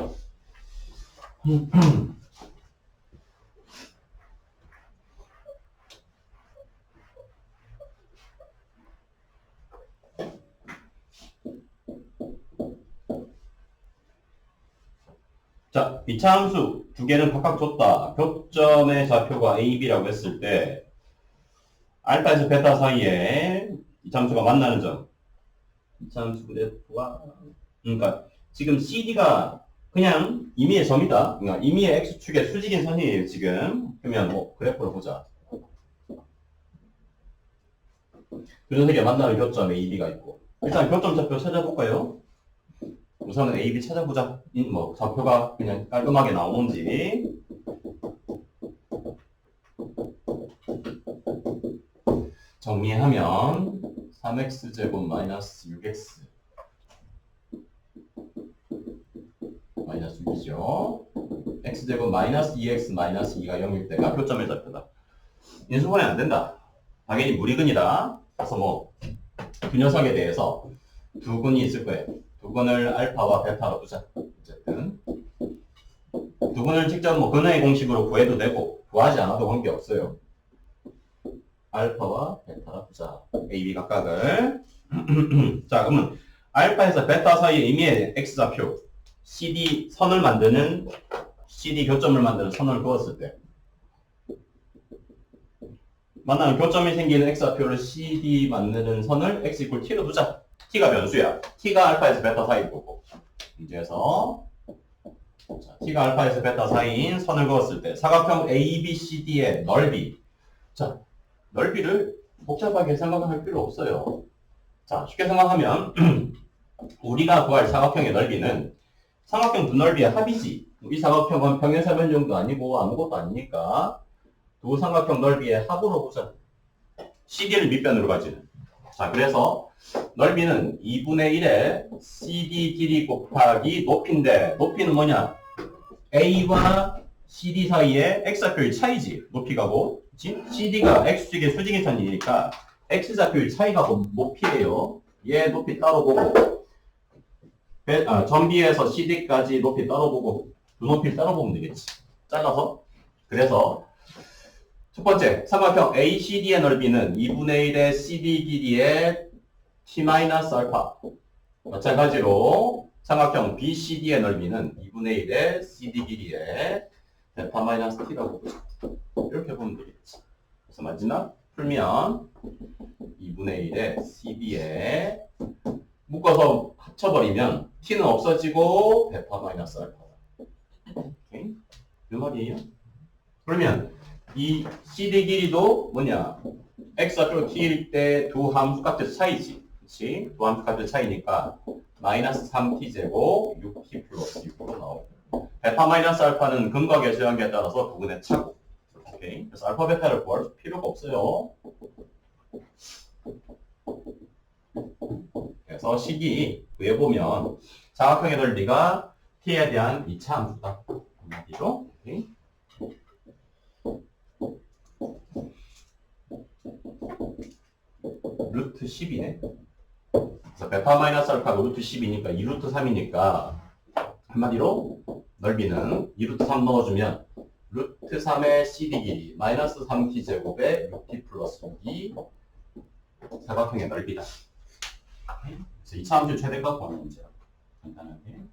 자, 이차함수 두 개는 각각 줬다. 교점의 좌표가 A, B라고 했을 때 알파에서 베타 사이에 이차함수가 만나는 점. 이차함수 그래프가 그러니까 지금 CD가 그냥 임의의 점이다. 그러니까 임의의 X축의 수직인 선이에요, 지금. 그러면 뭐 그래프를 보자. 두 녀석이 만나는 교점 A, B가 있고. 일단 교점 좌표 찾아볼까요? 우선은 A, B 찾아보자. 뭐 좌표가 그냥 깔끔하게 나오는지. 정리하면 3x제곱 마이너스 6x 마이너스 6이죠. x제곱 마이너스 2x 마이너스 2가 0일 때가 교점의 좌표다. 인수분해 안 된다. 당연히 무리근이다. 그래서 뭐 두 녀석에 대해서 두 근이 있을 거예요. 두 근을 알파와 베타로 두자. 어쨌든 두 근을 직접 뭐 근의 공식으로 구해도 되고 구하지 않아도 관계없어요. 알파와 베타로 두자. A, B 각각을. 자, 그러면 알파에서 베타 사이에 임의의 x좌표 CD 선을 만드는 CD 교점을 만드는 선을 그었을 때 만나면 교점이 생기는 x좌표를 CD 만드는 선을 x 이퀄 t로 두자. t가 변수야. t가 알파에서 베타 사이인 거고. 문제에서 자, t가 알파에서 베타 사이인 선을 그었을 때 사각형 ABCD의 넓이. 자, 넓이를 복잡하게 생각할 필요 없어요. 자, 쉽게 생각하면 우리가 구할 사각형의 넓이는 삼각형 두 넓이의 합이지. 이 사각형은 평행사변형도 아니고 아무것도 아니니까 두 삼각형 넓이의 합으로 보자. CD를 밑변으로 가지는. 자, 그래서 넓이는 2분의 1의 CD 길이 곱하기 높이인데 높이는 뭐냐? A와 CD 사이의 x좌표의 차이지. 높이가고. 그치? CD가 x축의 수직인 선이니까 x좌표의 차이가 높이에요. 얘 높이 따로 보고 점 B에서 CD까지 높이 따로 보고 두 높이를 따로 보면 되겠지. 잘라서. 그래서 첫 번째, 삼각형 ACD의 넓이는 2분의 1의 CD 길이의 t-알파. 마찬가지로 삼각형 BCD의 넓이는 2분의 1의 CD 길이의 베타-t라고 이렇게 보면 되겠지. 그래서 마지막 풀면 2분의 1의 CD에 묶어서 합쳐버리면 t는 없어지고 베타-알파다. 오케이? 이 말이에요. 그러면 이 CD 길이도 뭐냐? x좌표 t일 때 두 함수값의 차이지. 그치? 두 함수값의 차이니까 마이너스 3t 제곱 6t 플러스 6으로 나오고 베타-알파는 근각의 수양에 따라서 부근의 차고. 오케이? 그래서 알파 베타를 구할 필요가 없어요. 그래서 식이 위에 보면 사각형의 넓이가 t에 대한 2차 함수다. 한마디로. 오케이. 루트 10이네. 그래서 베타 마이너스 알파가 루트 10이니까 2루트 3이니까 한마디로 넓이는 2루트 3 넣어주면 루트 3의 CD 길이 마이너스 3t 제곱에 6t 플러스 6이 사각형의 넓이다. 그래서 2차 함수 최대값 구하는 문제야. 간단하게.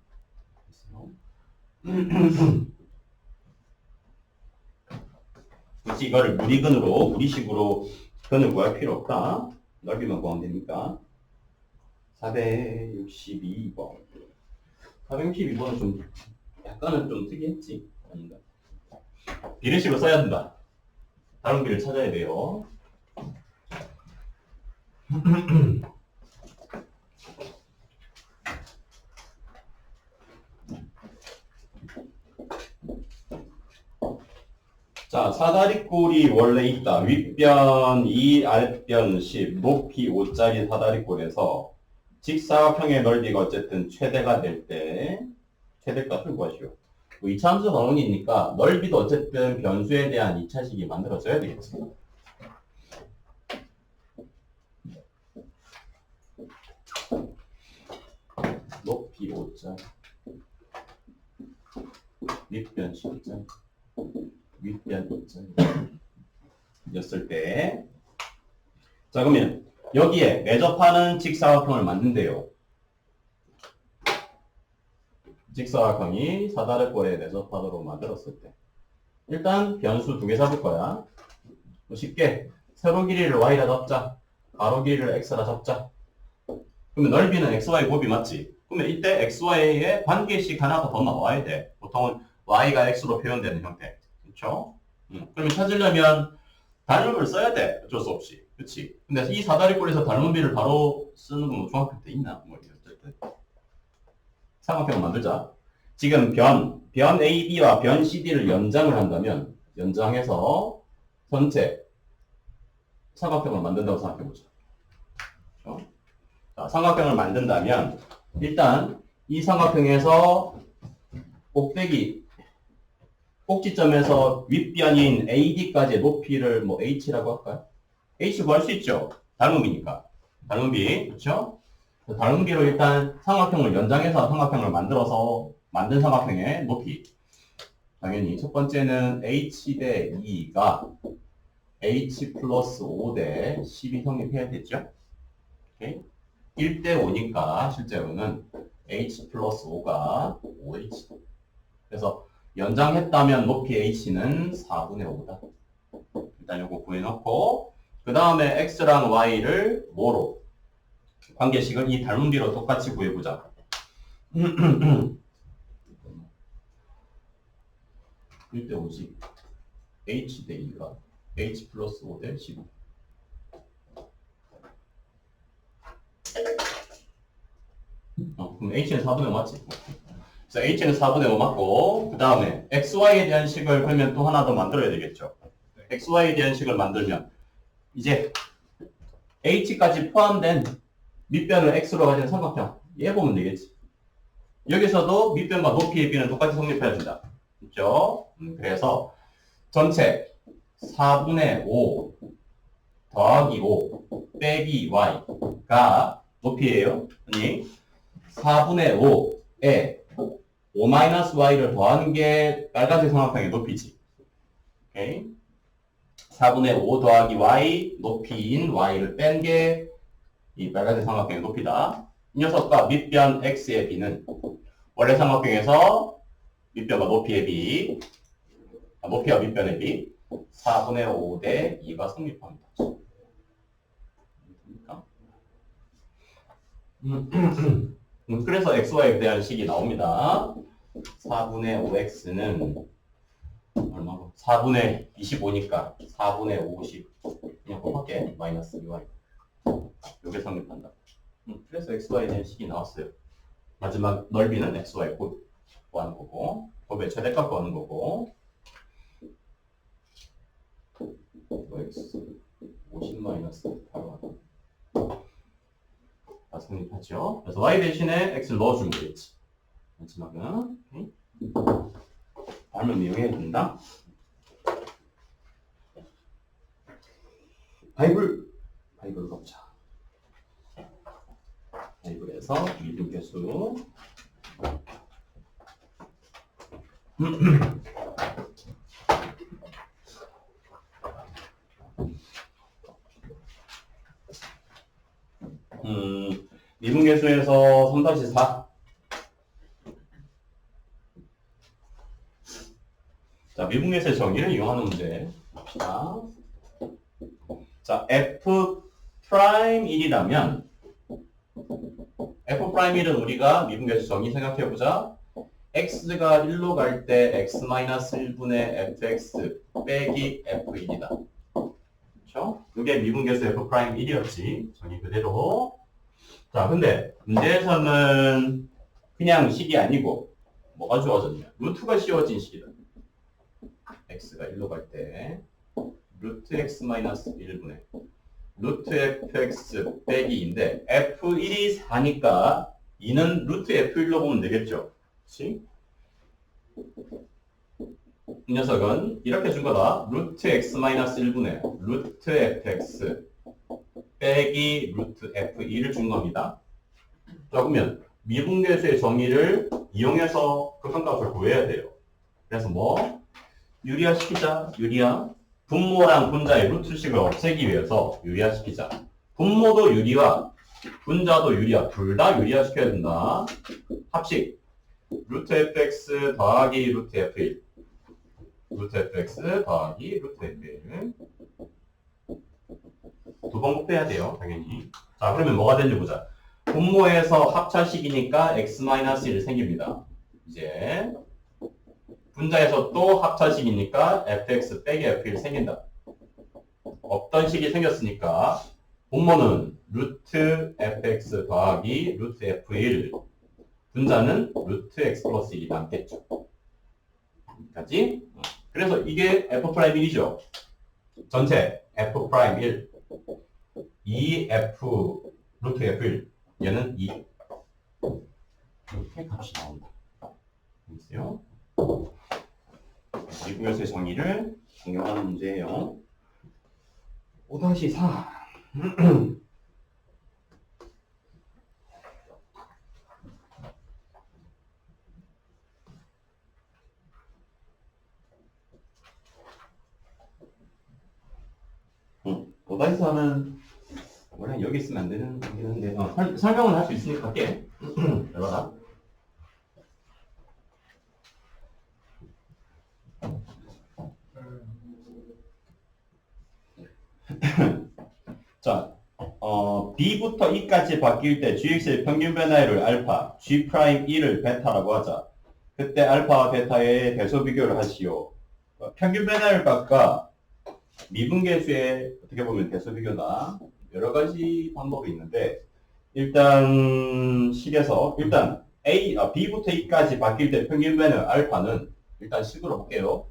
굳이 이거를 무리식으로 근을 구할 필요 없다. 넓이만 구하면 되니까. 462번. 462번은 좀 약간은 좀 특이했지. 아닌가? 비례식으로 써야 된다. 다른 길을 찾아야 돼요. 자, 사다리꼴이 원래 있다. 윗변 2, 아랫변 10, 높이 5짜리 사다리꼴에서 직사각형의 넓이가 어쨌든 최대가 될 때 최대값을 구하시오. 뭐 2차 함수 반응이니까 넓이도 어쨌든 변수에 대한 2차식이 만들어져야 되겠지. 높이 5짜리, 윗변 10짜리, 윗변 2짜리 였을 때, 자 그러면 여기에 매접하는 직사각형을 만든대요. 직사각형이 사다리꼴에 매접하도록 만들었을 때 일단 변수 2개 잡을 거야. 쉽게 세로 길이를 y라 잡자, 가로 길이를 x라 잡자. 그러면 넓이는 xy 곱이 맞지? 그러면 이때 xy의 관계식 하나가 더 나와야 돼. 보통은 y가 x로 표현되는 형태. 그렇죠? 그러면 찾으려면 닮음을 써야 돼. 어쩔 수 없이. 그렇지? 근데 이 사다리꼴에서 닮음비를 바로 쓰는 건 중학교 때 있나? 뭐 어쨌든 삼각형을 만들자. 지금 변 AB와 변 CD를 연장을 한다면 연장해서 전체 삼각형을 만든다고 생각해보자. 그렇죠? 자, 삼각형을 만든다면 일단 이 삼각형에서 꼭지점에서 윗변인 AD까지의 높이를 뭐 H라고 할까요? H 구할 수 있죠. 닮음이니까. 닮음비, 그렇죠? 닮음비로 일단 삼각형을 연장해서 삼각형을 만든 삼각형의 높이. 당연히 첫 번째는 H 대 2가 H 플러스 5 대 10이 성립해야 되죠. 오케이? 1 대 5니까 실제로는 H 플러스 5가 5H. 그래서 연장했다면 높이 H는 4분의 5다. 일단 요거 구해놓고 그 다음에 X랑 Y를 뭐로? 관계식을 이 닮은비로 똑같이 구해보자. 1대 50 H 대 2가 H 플러스 5 대 15. 그럼 H는 4분의 5 맞지? 그래서 H는 4분의 5 맞고 그 다음에 XY에 대한 식을 그러면 또 하나 더 만들어야 되겠죠. XY에 대한 식을 만들면 이제 H까지 포함된 밑변을 X로 가진 삼각형 얘 보면 되겠지. 여기서도 밑변과 높이의 비는 똑같이 성립해야 된다. 그렇죠? 그래서 전체 4분의 5 더하기 5 빼기 y가 높이예요. 아니 4분의 5에 5-y를 더하는 게 빨간색 삼각형의 높이지. 오케이? 4분의 5 더하기 y 높이인 y를 뺀 게 이 빨간색 삼각형의 높이다. 이 녀석과 밑변 x의 비는 원래 삼각형에서 밑변과 높이의 비, 높이와 밑변의 비 4분의 5 대 2가 성립합니다. 그래서 xy에 대한 식이 나옵니다. 4분의 5x는 얼마고? 4분의 25니까 4분의 50 그냥 곱할게 마이너스 2y 요게 성립한다. 그래서 xy에 대한 식이 나왔어요. 마지막 넓이는 xy 곱 구하는 거고 곱의 최대값 구하는 거고 x 50 마이너스 8y 다 성립하죠. 그래서 y 대신에 x를 넣어주면 되겠지. 마지막은 오케이. 발음을 이용해야 된다. 바이블 가보자. 바이블에서 미분계수 미분계수에서 3-4 자, 미분계수의 정의를 이용하는 문제 봅시다. 자, F'1이라면 F'1은 우리가 미분계수 정의 생각해보자. x가 1로 갈 때 x-1분의 fx 빼기 f1이다. 그렇죠? 이게 미분계수 F'1이었지. 정의 그대로. 자, 근데 문제에서는 그냥 식이 아니고 뭐가 주어졌냐? 루트가 씌워진 식이다. x가 1로 갈 때 루트 x-1분의 루트 fx 빼기 2인데 f1이 4니까 2는 루트 f1로 보면 되겠죠. 그렇지? 이 녀석은 이렇게 준 거다. 루트 x-1분의 루트 fx 빼기 루트 f2를 준 겁니다. 자, 그러면 미분계수의 정의를 이용해서 극한값을 구해야 돼요. 그래서 뭐? 유리화 시키자. 유리화. 분모랑 분자의 루트식을 없애기 위해서 유리화 시키자. 분모도 유리화, 분자도 유리화, 둘 다 유리화 시켜야 된다. 합식. 루트 fx 더하기 루트 f1. 루트 fx 더하기 루트 f1. 두 번 곱해야 돼요, 당연히. 자, 그러면 뭐가 되는지 보자. 분모에서 합차식이니까 x-1 생깁니다. 이제 분자에서 또 합차식이니까 fx 빼기 f1 생긴다. 없던 식이 생겼으니까 분모는 루트 fx 더하기 루트 f1, 분자는 루트 x 플러스 1이 남겠죠. 여기까지. 그래서 이게 f'1이죠. 전체 f'1, 2f 루트 f1, 얘는 2. 이렇게 값이 나온다. 보세요. 미분계수의 정의를 적용하는 문제예요. 5-4. 오다이사는 원래 여기 있으면 안 되는 건데 설명은 할 수 있으니까 할게. 해봐라. 자, B부터 E까지 바뀔 때 gx의 평균 변화율을 알파, G'1을 베타라고 하자. 그때 알파와 베타의 대소 비교를 하시오. 평균 변화율 값과 미분계수의 어떻게 보면 대소 비교다. 여러 가지 방법이 있는데 일단 식에서 B부터 E까지 바뀔 때 평균 변화율 알파는 일단 식으로 볼게요.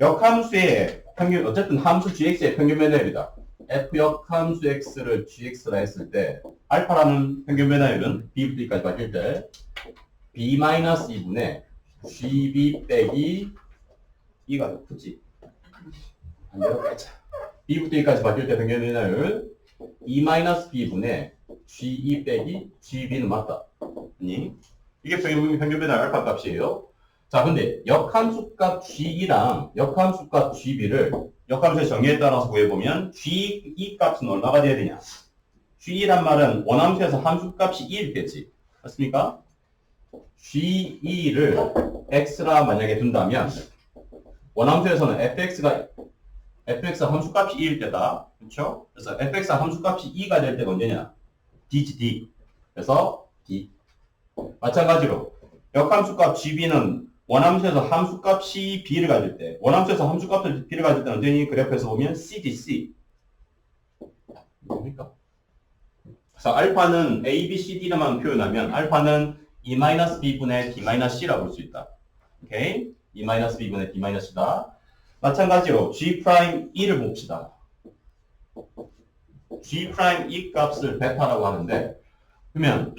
역함수의 평균, 어쨌든 함수 gx의 평균 변화율이다. f 역함수 x를 gx라 했을 때 알파라는 평균 변화율은 b부터 e까지 바뀔 때 b-2분의 gb 빼기 e가 더 크지. 반대로 빼자. b부터 e까지 바뀔 때 평균 변화율 e-b분의 ge 빼기 gb는 맞다. 아니, 이게 평균 변화율 알파 값이에요. 자, 근데 역함수값 G랑 역함수값 GB를 역함수의 정의에 따라서 구해보면 G2 값은 얼마가 돼야 되냐? G2란 말은 원함수에서 함수값이 2일 때지. 맞습니까? G2를 X라 만약에 둔다면 원함수에서는 fx가 함수값이 2일 때다. 그렇죠? 그래서 fx가 함수값이 2가 될 때가 언제냐? D지 D. 그래서 D. 마찬가지로 역함수값 GB는 원함수에서 함수값이 B를 가질 때, 원함수에서 함수값을 B를 가질 때는 언제니? 그래프에서 보면 C지 C. 뭡니까? 그래서 알파는 A, B, C, D로만 표현하면 알파는 E-B분의 D-C라고 볼 수 있다. 오케이? E-B분의 D-C다. 마찬가지로 G'2를 봅시다. G 프라임 E 값을 베타라고 하는데, 그러면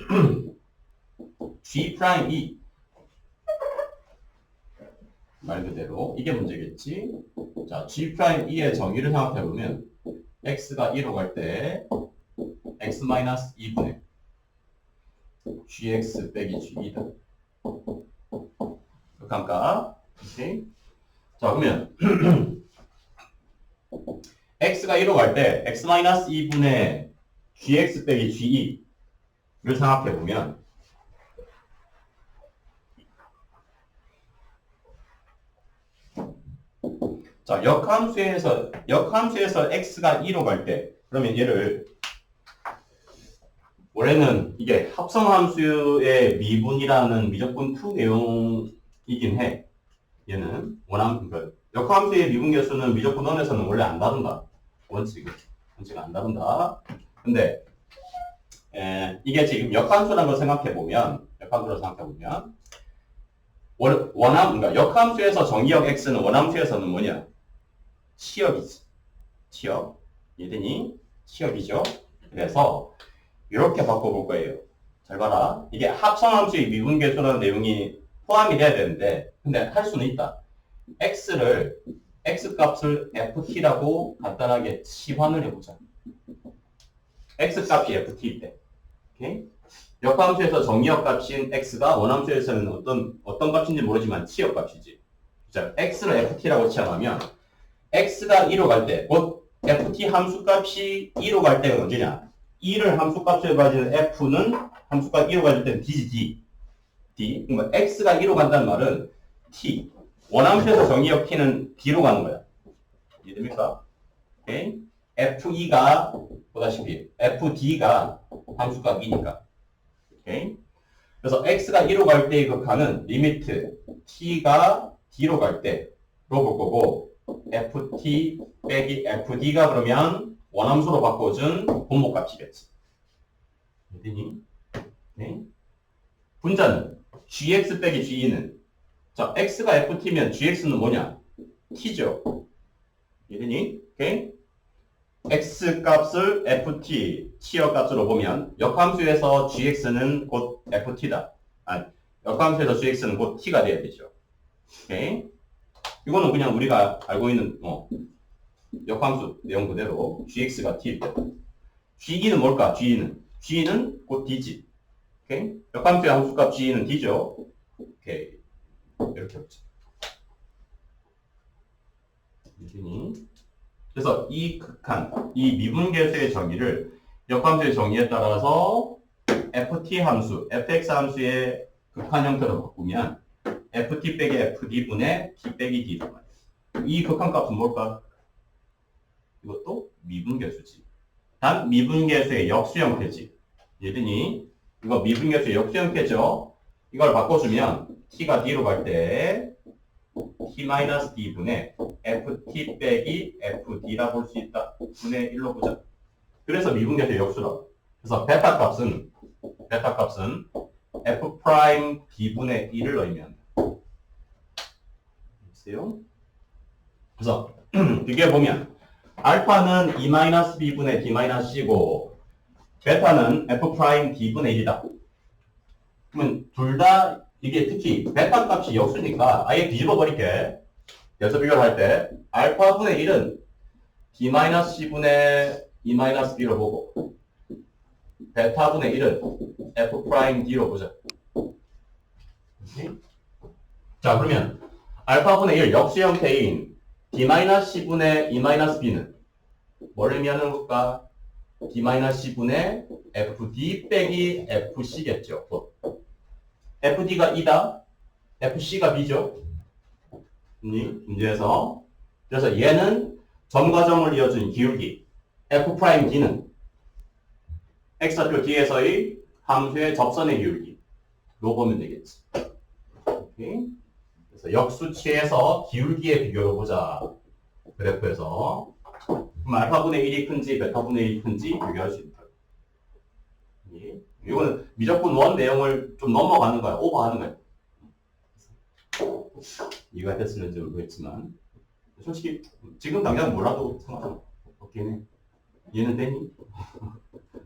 G 프라임 E 말 그대로 이게 문제겠지. 자, G 프라임 E의 정의를 생각해 보면 x가 1로 갈 때 x 마이너스 2분의 gx 빼기 g이다. 극한값. 오케이. 자, 그러면 x가 1로 갈 때 x 마이너스 2분의 gx 빼기 ge를 생각해 보면 자, 역함수에서 x가 2로 갈 때 그러면 얘를 원래는 이게 합성함수의 미분이라는 미적분 2 내용이긴 해. 얘는 그러니까 역함수의 미분 계수는 미적분 1에서는 원래 안 다룬다. 원칙은 안 다룬다. 근데 이게 지금 역함수라는 걸 생각해 보면 그러니까 역함수에서 정의역 x는 원함수에서는 뭐냐? 치역이지. 치역. 이해되니? 치역이죠. 그래서 이렇게 바꿔볼 거예요. 잘 봐라. 이게 합성함수의 미분계수라는 내용이 포함이 돼야 되는데, 근데 할 수는 있다. x값을 ft라고 간단하게 치환을 해보자. x값이 ft일 때. 오케이? 역함수에서 정의역 값인 x가 원함수에서는 어떤 값인지 모르지만 치역 값이지. 자, x를 ft라고 치환하면 x가 2로 갈 때, 곧 ft 함수값이 2로 갈 때가 언제냐? 2를 함수값으로 가지는 f는 함수값 2로 가질 때는 d지, d. 그러니까 x가 2로 간다는 말은 t. 원함수에서 정의역 t는 d로 가는 거야. 이해됩니까? 오케이? f2가, 보다시피 fd가 함수값 2니까. 오케이? 그래서 x가 2로 갈 때의 극한은 리미트 t가 d로 갈 때로 볼 거고, ft 빼기 fd가 그러면 원함수로 바꿔준 분모값이겠지. 이해되니? 네. 분자는 gx 빼기 ge는, 자, x가 ft면 gx는 뭐냐? t죠. 이해되니? 오케이? x 값을 ft 치역 값으로 보면 역함수에서 gx는 곧 ft다. 역함수에서 gx는 곧 t가 돼야 되죠. 오케이? 이거는 그냥 우리가 알고 있는 역함수 내용 그대로 gx가 t일 때. g는 뭘까? g는 곧 d지. 오케이? 역함수의 함수값 g는 d죠. 오케이. 이렇게 보자. 그래서 이 극한, 이 미분계수의 정의를 역함수의 정의에 따라서 ft 함수, fx 함수의 극한 형태로 바꾸면 ft 빼기 fd분의 t 빼기 d란 말이야. 이 극한값은 뭘까? 이것도 미분계수지. 단 미분계수의 역수 형태지. 얘들이 이거 미분계수의 역수 형태죠. 이걸 바꿔주면 t가 d로 갈 때 t-d분의 ft 빼기 fd라 볼 수 있다. 분의 1로 보자. 그래서 미분계수의 역수라고. 그래서 베타 값은 f 프라임 d분의 1을 넣으면 있어요. 그래서 비교해보면 알파는 e-b분의 d-c고 베타는 f 프라임 d분의 1이다. 그러면 둘 다 이게 특히 베타 값이 역수니까 아예 뒤집어 버릴게. 연서 비교를 할 때 알파분의 1은 d-c분의 e-b로 보고 베타분의 1은 f 프라임 d로 보자. 자, 그러면 알파분의 1 역수 형태인 d-c분의 e-b는 뭘 의미하는 걸까? d-c분의 fd 빼기 fc겠죠. fd가 2다. fc가 b죠. 문제에서. 그래서 얘는 점과점을 이어준 기울기 f'd는 x좌표 뒤에서의 함수의 접선의 기울기로 보면 되겠지. 오케이. 그래서 역수치에서 기울기의 비교를 보자. 그래프에서. 그럼 알파분의 1이 큰지 베타분의 1이 큰지 비교할 수 있다. 이거는 미적분 1 내용을 좀 넘어가는 거야. 오버하는 거야. 이해가 됐을는지 모르겠지만 솔직히 지금 당장 몰라도 상관없긴 해. 이해는 되니?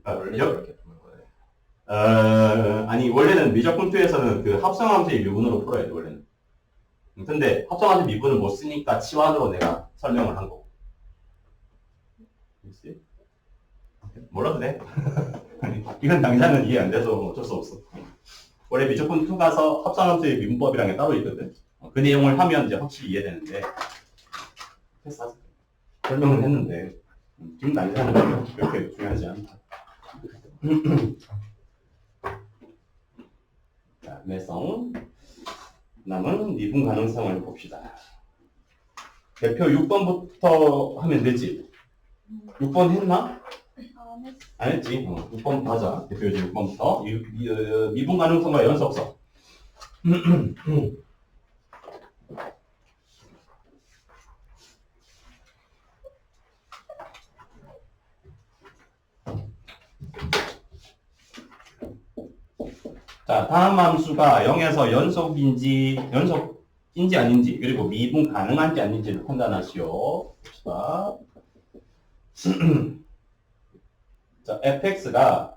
원래 역- 이렇게 푸는 거예요. 아니 원래는 미적분투에서는 그 합성함수의 미분으로 풀어야 돼 원래는. 근데 합성함수 미분을 못 쓰니까 치환으로 내가 설명을 한 거고. 알겠지? 몰라도 돼. 이건 당장은 이해 안 돼서 어쩔 수 없어. 원래 미적분투 가서 합성함수의 미분법이라는 게 따로 있거든. 그 내용을 하면 이제 확실히 이해되는데 했어. 설명을 했는데 지금 당장은 그렇게 중요하지 않다. 자, 매성. 남은 미분 가능성을 봅시다. 대표 6번부터 하면 되지. 6번 했나? 안 했어. 안 했지. 6번부터 하자. 대표 이제 6번부터. 미분 가능성과 연속성. 자, 다음 함수가 0에서 연속인지 아닌지, 그리고 미분 가능한지 아닌지를 판단하시오. 봅시다. 자, fx가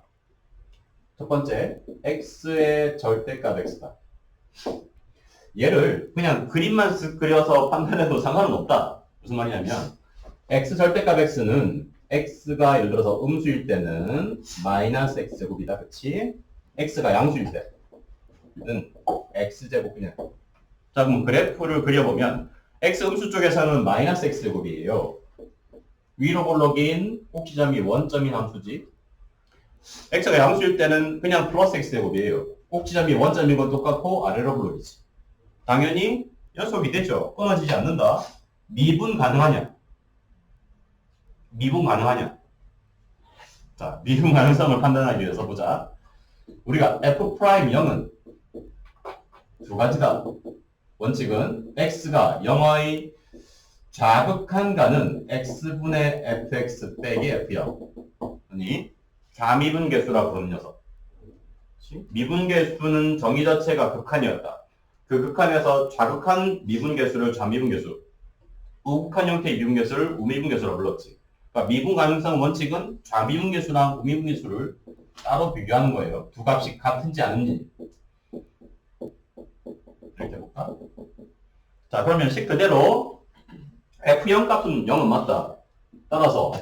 첫 번째, x의 절대값 x다. 얘를 그냥 그림만 쓱 그려서 판단해도 상관은 없다. 무슨 말이냐면, x 절대값 x는 x가 예를 들어서 음수일 때는 마이너스 x제곱이다. 그치? x가 양수일 때는 x제곱이냐. 자, 그럼 그래프를 그려보면 x 음수 쪽에서는 마이너스 x제곱이에요. 위로 볼록인 꼭지점이 원점인 함수지. x가 양수일 때는 그냥 플러스 x제곱이에요. 꼭지점이 원점인 건 똑같고 아래로 볼록이지. 당연히 연속이 되죠. 끊어지지 않는다. 미분 가능하냐? 미분 가능하냐? 자, 미분 가능성을 판단하기 위해서 보자. 우리가 f'0은 두 가지다. 원칙은 x가 0의 좌극한가는 x분의 fx 빼기 f0. 아니, 좌미분계수라 부르는 녀석. 미분계수는 정의 자체가 극한이었다. 그 극한에서 좌극한 미분계수를 좌미분계수, 우극한 형태의 미분계수를 우미분계수라 불렀지. 그러니까 미분 가능성 원칙은 좌미분계수랑 우미분계수를 따로 비교하는 거예요. 두 값이 같은지 아닌지. 이렇게 해볼까? 자, 그러면 식 그대로 f0 값은 0은 맞다. 따라서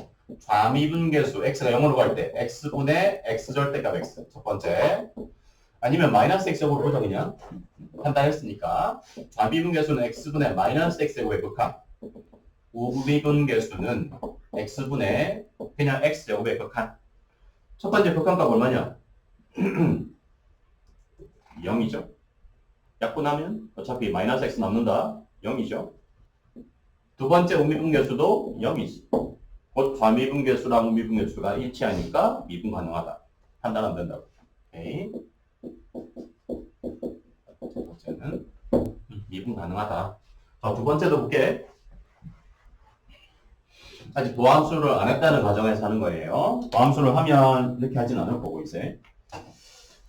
좌미분계수 x가 0으로 갈 때 x분의 x절대값 x 첫 번째. 아니면 마이너스 x제곱으로 보자 그냥. 판단했으니까 좌미분계수는 x분의 마이너스 x제곱의 극한. 우미분계수는 x분의 그냥 x제곱의 극한. 첫 번째 극한값 얼마냐? 0이죠. 약분하면 어차피 마이너스 x 남는다. 0이죠. 두 번째 우미분계수도 0이지. 곧 좌미분계수랑 우미분계수가 일치하니까 미분 가능하다. 판단 안 된다고. 오케이. 첫 번째는 미분 가능하다. 자, 두 번째도 볼게. 아직 보함수를 안 했다는 가정에서 하는 거예요. 보함수를 하면 이렇게 하진 않을 거고 이제.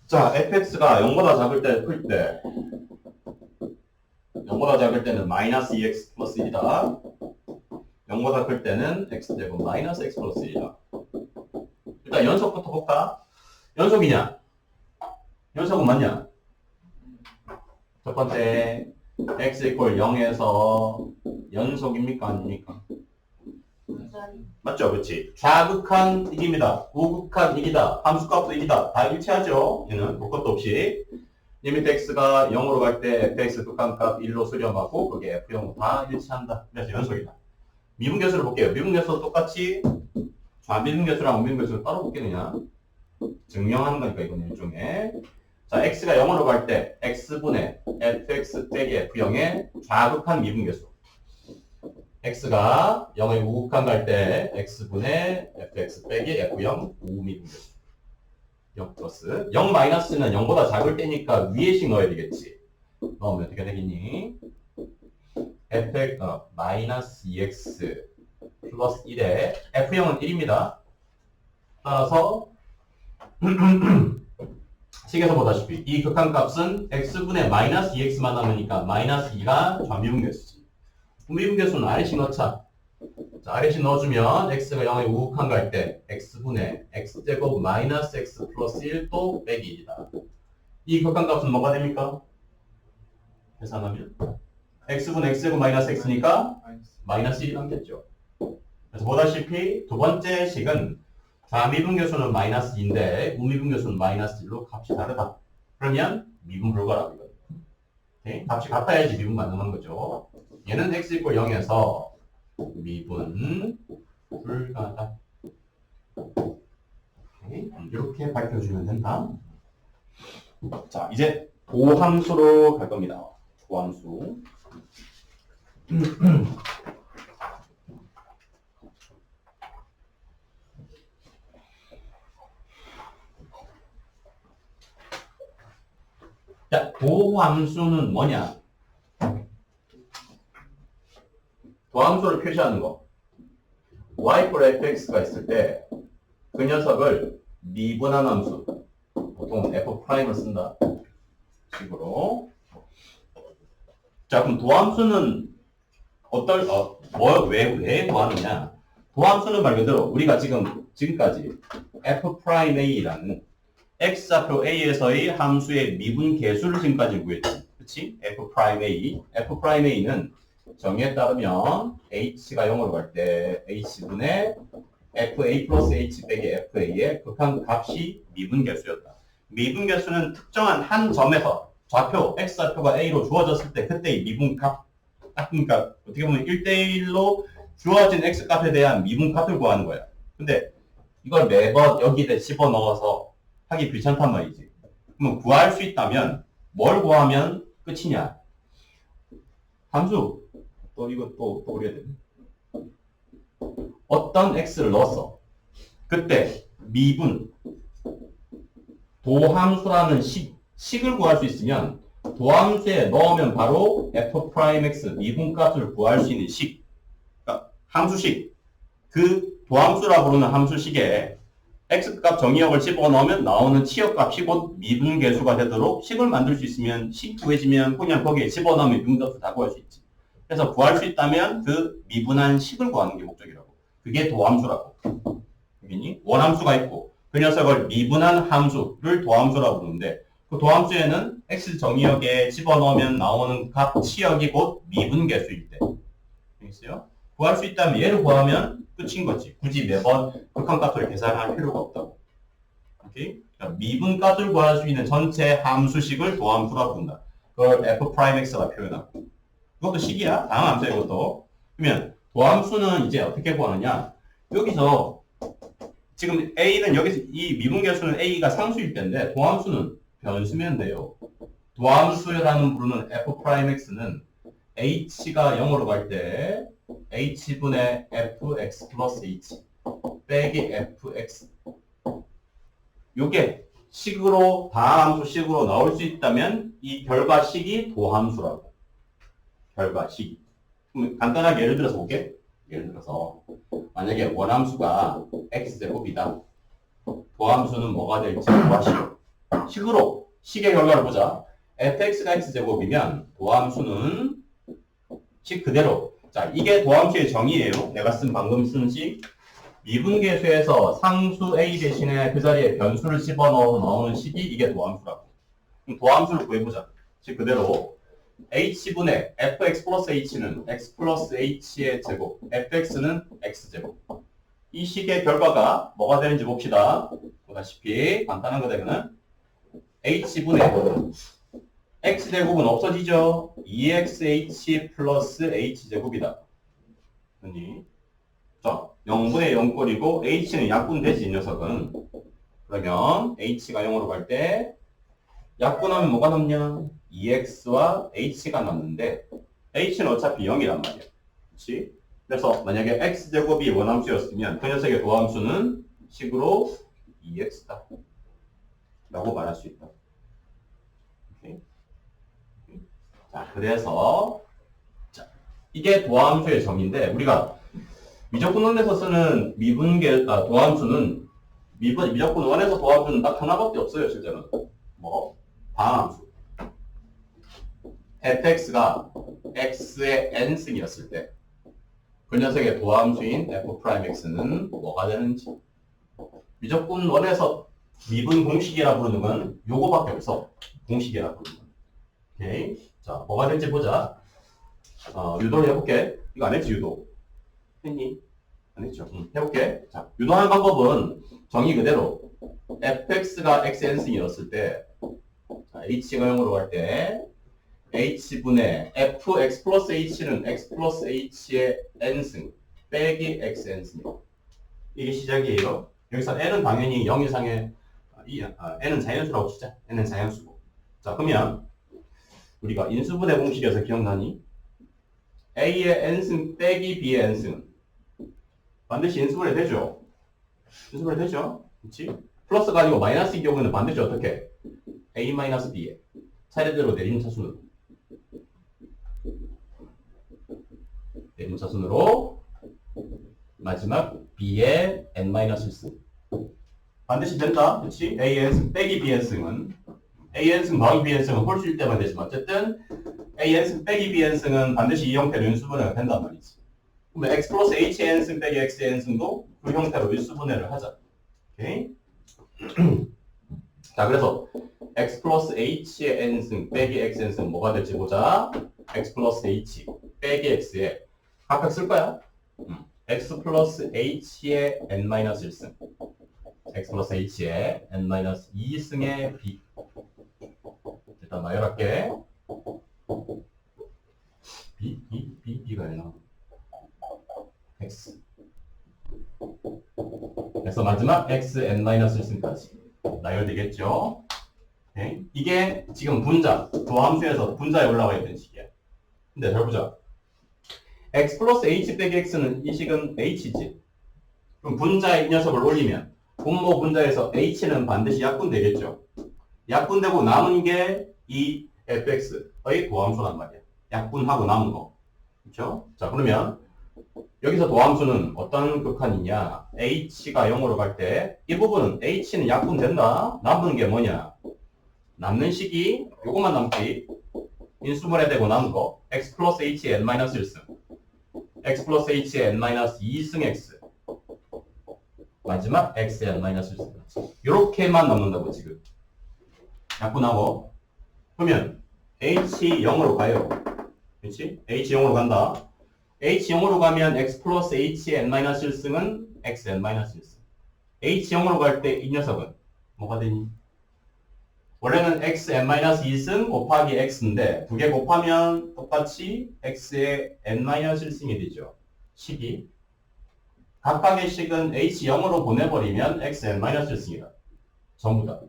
자, fx가 0보다 작을 때 풀 때 0보다 작을 때는 마이너스 2x 플러스 1이다. 0보다 클 때는 x제곱 마이너스 x 플러스 1이다. 일단 연속부터 볼까? 연속이냐? 연속은 맞냐? 첫 번째 x 이퀄 0에서 연속입니까? 아닙니까? 맞죠? 그렇지. 좌극한 1입니다. 우극한 1이다. 함수값도 1이다. 다 일치하죠? 얘는 볼 것도 없이. 리미트 x가 0으로 갈 때 fx 극한값 1로 수렴하고 그게 f0 다 일치한다. 그래서 연속이다. 미분계수를 볼게요. 미분계수도 똑같이 좌미분계수랑 우미분계수를 따로 볼게 그냥. 증명하는 거니까 이건 일종의. 자, x가 0으로 갈 때 x분의 fx 빼기 f0의 좌극한 미분계수. x가 0의 우극한 갈 때 x분의 fx 빼기 f0 우미분계수. 0 플러스 0 마이너스는 0보다 작을 때니까 위에씩 넣어야 되겠지. 넣으면 어떻게 되겠니? fx 마이너스 2x 플러스 1에 f0은 1입니다. 따라서 식에서 보다시피 이 극한값은 x분의 마이너스 2x만 남으니까 마이너스 2가 좌미분계수지. 우미분계수는 아래씩 넣자. 자, 아래식 넣어주면 x가 0에 우극한 거 할 때 x분의 x제곱 마이너스 x 플러스 1 또 빼기 1이다. 이 극한값은 뭐가 됩니까? 계산하면 x분의 x제곱 마이너스 x니까 마이너스 1이 남겠죠. 그래서 보다시피 두 번째 식은 좌미분계수는 마이너스 2인데 우미분계수는 마이너스 1로 값이 다르다. 그러면 미분 불가라고 이거예요. 오케이? 값이 같아야지 미분 가능한 거죠. 얘는 x 이퀄 0에서 미분 불가다. 오케이? 이렇게 밝혀주면 된다. 자, 이제 도함수로 갈 겁니다. 도함수. 자, 도함수는 뭐냐? 도함수를 표시하는 거. y = fx가 있을 때 그 녀석을 미분한 함수, 보통 f'을 쓴다. 식으로. 자, 그럼 도함수는 왜 구하느냐? 도함수는 말 그대로 우리가 지금까지 f'a라는 x좌표 a에서의 함수의 미분 계수를 지금까지 구했지. 그치? f'a는 정의에 따르면 h가 0으로 갈 때 h분의 fa 플러스 h 빼기 fa의 극한 값이 미분 계수였다. 미분 계수는 특정한 한 점에서 좌표, x좌표가 a로 주어졌을 때 그때의 미분 값, 그러니까 어떻게 보면 1대1로 주어진 x값에 대한 미분 값을 구하는 거야. 근데 이걸 매번 여기에 집어넣어서 하기 귀찮단 말이지. 그러면 구할 수 있다면 뭘 구하면 끝이냐? 함수. 또 그려야 되네. 어떤 x를 넣었어. 그때 미분, 도함수라는 식을 구할 수 있으면 도함수에 넣으면 바로 f'x 미분값을 구할 수 있는 식. 그러니까 함수식. 그 도함수라 부르는 함수식에 x값 정의역을 집어넣으면 나오는 치역값이 곧 미분계수가 되도록 식을 만들 수 있으면 식 구해지면 그냥 거기에 집어넣으면 미분값을 다 구할 수 있지. 그래서 구할 수 있다면 그 미분한 식을 구하는 게 목적이라고. 그게 도함수라고. 여기니 원함수가 있고 그 녀석을 미분한 함수를 도함수라고 부르는데 그 도함수에는 x 정의역에 집어넣으면 나오는 값 치역이 곧 미분계수일 때. 알겠어요? 구할 수 있다면 얘를 구하면 끝인 거지. 굳이 매번 극한값을 계산할 필요가 없다고. 오케이? 그러니까 미분값을 구할 수 있는 전체 함수식을 도함수라고 부른다. 그걸 f'x가 표현하고. 이것도 식이야. 다음 함수야 이것도. 그러면 도함수는 이제 어떻게 구하느냐? 여기서 지금 a는 여기서 이 미분계수는 a가 상수일 텐데 도함수는 변수면 돼요. 도함수라는 부르는 f'x는 h가 0으로 갈 때 h분의 fx 플러스 h 빼기 fx 요게 식으로 다함수 식으로 나올 수 있다면 이 결과식이 도함수라고. 결과식. 그럼 간단하게 예를 들어서 볼게. 예를 들어서 만약에 원함수가 x제곱이다. 도함수는 뭐가 될지 구하시오. 식으로 식의 결과를 보자. fx가 x제곱이면 도함수는 식 그대로. 자, 이게 도함수의 정의예요. 내가 방금 쓴 식. 미분계수에서 상수 a 대신에 그 자리에 변수를 집어넣어서 나오는 식이 이게 도함수라고. 그럼 도함수를 구해보자. 식 그대로. h분의 fx 플러스 h는 x 플러스 h의 제곱, fx는 x제곱. 이 식의 결과가 뭐가 되는지 봅시다. 보다시피 간단한 거되면은 h분의 x제곱은 없어지죠. 2xh 플러스 h제곱이다. 그러니 자, 0분의 0꼴이고 h는 약분되지 이 녀석은. 그러면 h가 0으로 갈 때 약분하면 뭐가 남냐? 2x와 h가 남는데 h는 어차피 0이란 말이야. 그렇지? 그래서 만약에 x제곱이 원함수였으면 그 녀석의 도함수는 식으로 2x다 라고 말할 수 있다. 오케이? 자, 그래서 자, 이게 도함수의 정의인데 우리가 미적분원에서 쓰는 도함수는 미적분원에서 도함수는 딱 하나밖에 없어요. 실제로는 뭐 다함수 fx가 x의 n승이었을 때 그 녀석의 도함수인 f'x는 뭐가 되는지. 미적분 원에서 미분 공식이라 부르는 건 요거밖에 없어. 공식이라 부르는 건. 오케이. 자, 뭐가 될지 보자. 유도를 해볼게. 이거 안 했지, 유도? 했니? 안 했죠? 해볼게. 자, 유도하는 방법은 정의 그대로 fx가 xn승이었을 때, 자, h가 0으로 갈 때, h분의 fx 플러스 h는 x 플러스 h의 n승 빼기 xn승이에요. 이게 시작이에요. 여기서 n은 당연히 0 이상의 n은 자연수라고 치자. n은 자연수고. 자, 그러면 우리가 인수분해 공식에서 기억나니? a의 n승 빼기 b의 n승은 반드시 인수분해 되죠? 인수분해 되죠? 그렇지? 플러스가 아니고 마이너스인 경우에는 반드시 어떻게? a 마이너스 b에 차례대로 내리는 차순으로 마지막 b의 n-1승 반드시 된다. 그렇지? a의 n승 빼기 b의 n승은 a의 n승 더하기 b의 n승은 홀수일 때만 되지만 어쨌든 a의 n승 빼기 b의 n승은 반드시 이 형태로 인수분해가 된단 말이지. 그러면 x 플러스 h의 n승 빼기 x의 n승도 그 형태로 인수분해를 하자. 오케이? 자, 그래서 x 플러스 h의 n승 빼기 x n승 뭐가 될지 보자. x 플러스 h 빼기 x에 각각 쓸 거야. x 플러스 h의 n-1승 x 플러스 h의 n-2승의 b 일단 나열할게. b가 아니라 x 그래서 마지막 x n-1승까지 나열되겠죠. 오케이? 이게 지금 분자, 도함수에서 분자에 올라와 있는 식이야. 근데 잘 보자. x 플러스 h 빼기 x는 이 식은 h지. 그럼 분자에 이 녀석을 올리면 분모 분자에서 h는 반드시 약분되겠죠. 약분되고 남은 게 이 fx의 도함수란 말이야. 약분하고 남은 거. 그렇죠? 자, 그러면 여기서 도함수는 어떤 극한이냐? h가 0으로 갈 때 이 부분은 h는 약분된다. 남는 게 뭐냐? 남는 식이 요것만 남지. 인수분해 되고 남은 거 x 플러스 h의 n-1승 x 플러스 h의 n-2승 x 마지막 x의 n-1승 이렇게만 남는다고 지금. 약분하고 그러면 h 0으로 가요. 그렇지? h 0으로 간다. h 0으로 가면 x 플러스 h의 n-1승은 x n-1승 h 0으로 갈 때 이 녀석은 뭐가 되니? 원래는 x n-2승 곱하기 x인데 두 개 곱하면 똑같이 x의 n-1승이 되죠. 식이. 각각의 식은 h 0으로 보내버리면 x n-1승이다. 전부 다.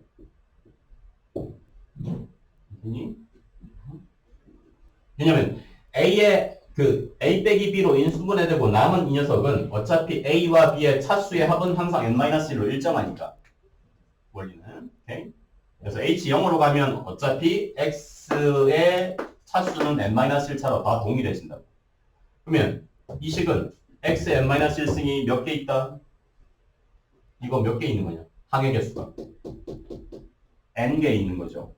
왜냐면 a의 a 빼기 b로 인수분해되고 남은 이 녀석은 어차피 a와 b의 차수의 합은 항상 n-1로 일정하니까. 원리는. 오케이? 그래서 h 0으로 가면 어차피 x의 차수는 n-1차로 다 동일해진다고. 그러면 이 식은 x n-1승이 몇 개 있다? 이거 몇 개 있는 거냐? 항의 개수가 n개 있는 거죠.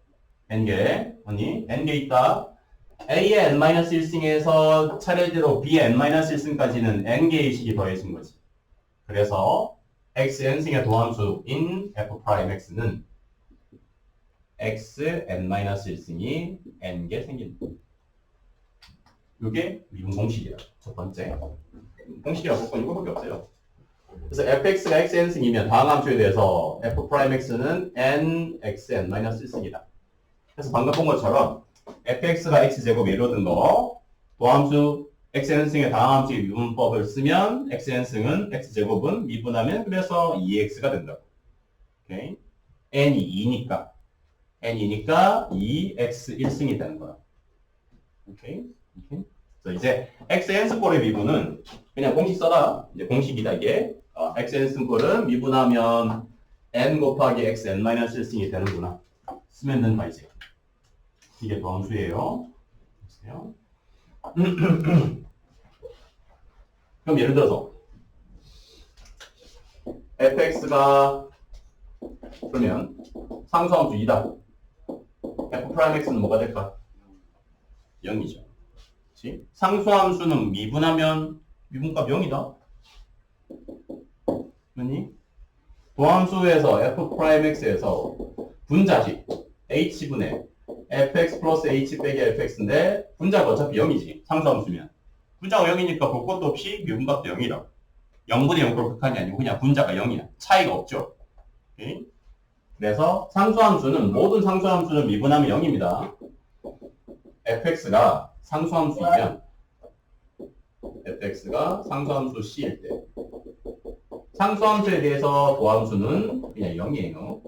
n개. 아니 n개 있다. a의 n-1승에서 차례대로 b의 n-1승까지는 n개의 식이 더해진 거지. 그래서 x n승의 도함수인 f'x는 x n-1승이 n개 생긴다. 이게 미분 공식이야. 첫 번째. 공식이라고 볼 건 이거밖에 없어요. 그래서 fx가 x n승이면 다음 함수에 대해서 f'x는 n x n-1승이다. 그래서 방금 본 것처럼 fx가 x제곱에 이루어진 거 도함수 xn승의 다음 함수의 미분법을 쓰면 xn승은 x제곱은 미분하면 그래서 2x가 된다고. 오케이? n이 2니까 2x 1승이 되는 거야. 오케이? 그래서 이제 xn승꼴의 미분은 그냥 공식 써라. 이제 공식이다 이게. xn승꼴은 미분하면 n 곱하기 x n-1승이 되는구나. 쓰면 된다 이제. 이게 도함수예요. 보세요. 그럼 예를 들어서 fx가 그러면 상수함수 2다. f'x는 뭐가 될까? 0이죠. 그렇지? 상수함수는 미분하면 미분값 0이다. 아니? 도함수에서 f'x에서 분자식 h분의 fx 플러스 h 빼기 fx인데 분자가 어차피 0이지. 상수함수면. 분자가 0이니까 볼 것도 없이 미분값도 0이라. 0분의 0으로 극한이 아니고 그냥 분자가 0이야. 차이가 없죠. 오케이? 그래서 상수함수는 모든 상수함수는 미분하면 0입니다. fx가 상수함수이면 fx가 상수함수 c일 때 상수함수에 대해서 도함수는 그냥 0이에요.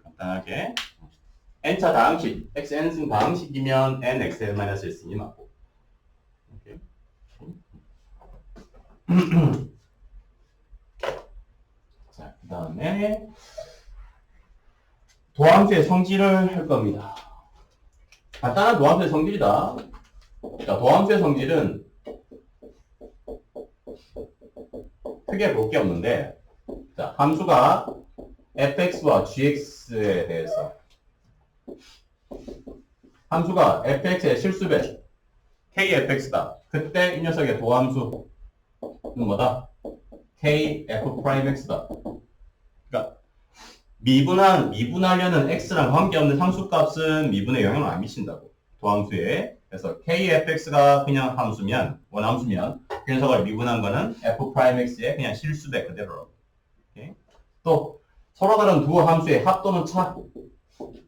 간단하게 n차 다항식 xn승 다항식이면 nxn-1이 맞고. 오케이. 자, 그 다음에 도함수의 성질을 할 겁니다. 간단한 도함수의 성질이다. 자, 도함수의 성질은 크게 볼 게 없는데, 자, 함수가 fx와 gx에 대해서 함수가 fx의 실수배 kfx다. 그때 이 녀석의 도함수는 뭐다? kf'x다. 그러니까 미분하려는 x랑 관계없는 상수값은 미분에 영향을 안 미친다고. 도함수에. 그래서 kfx가 그냥 함수면, 원함수면 그 녀석을 미분한 거는 f'x의 그냥 실수배 그대로라고. 오케이? 또 서로 다른 두 함수의 합 또는 차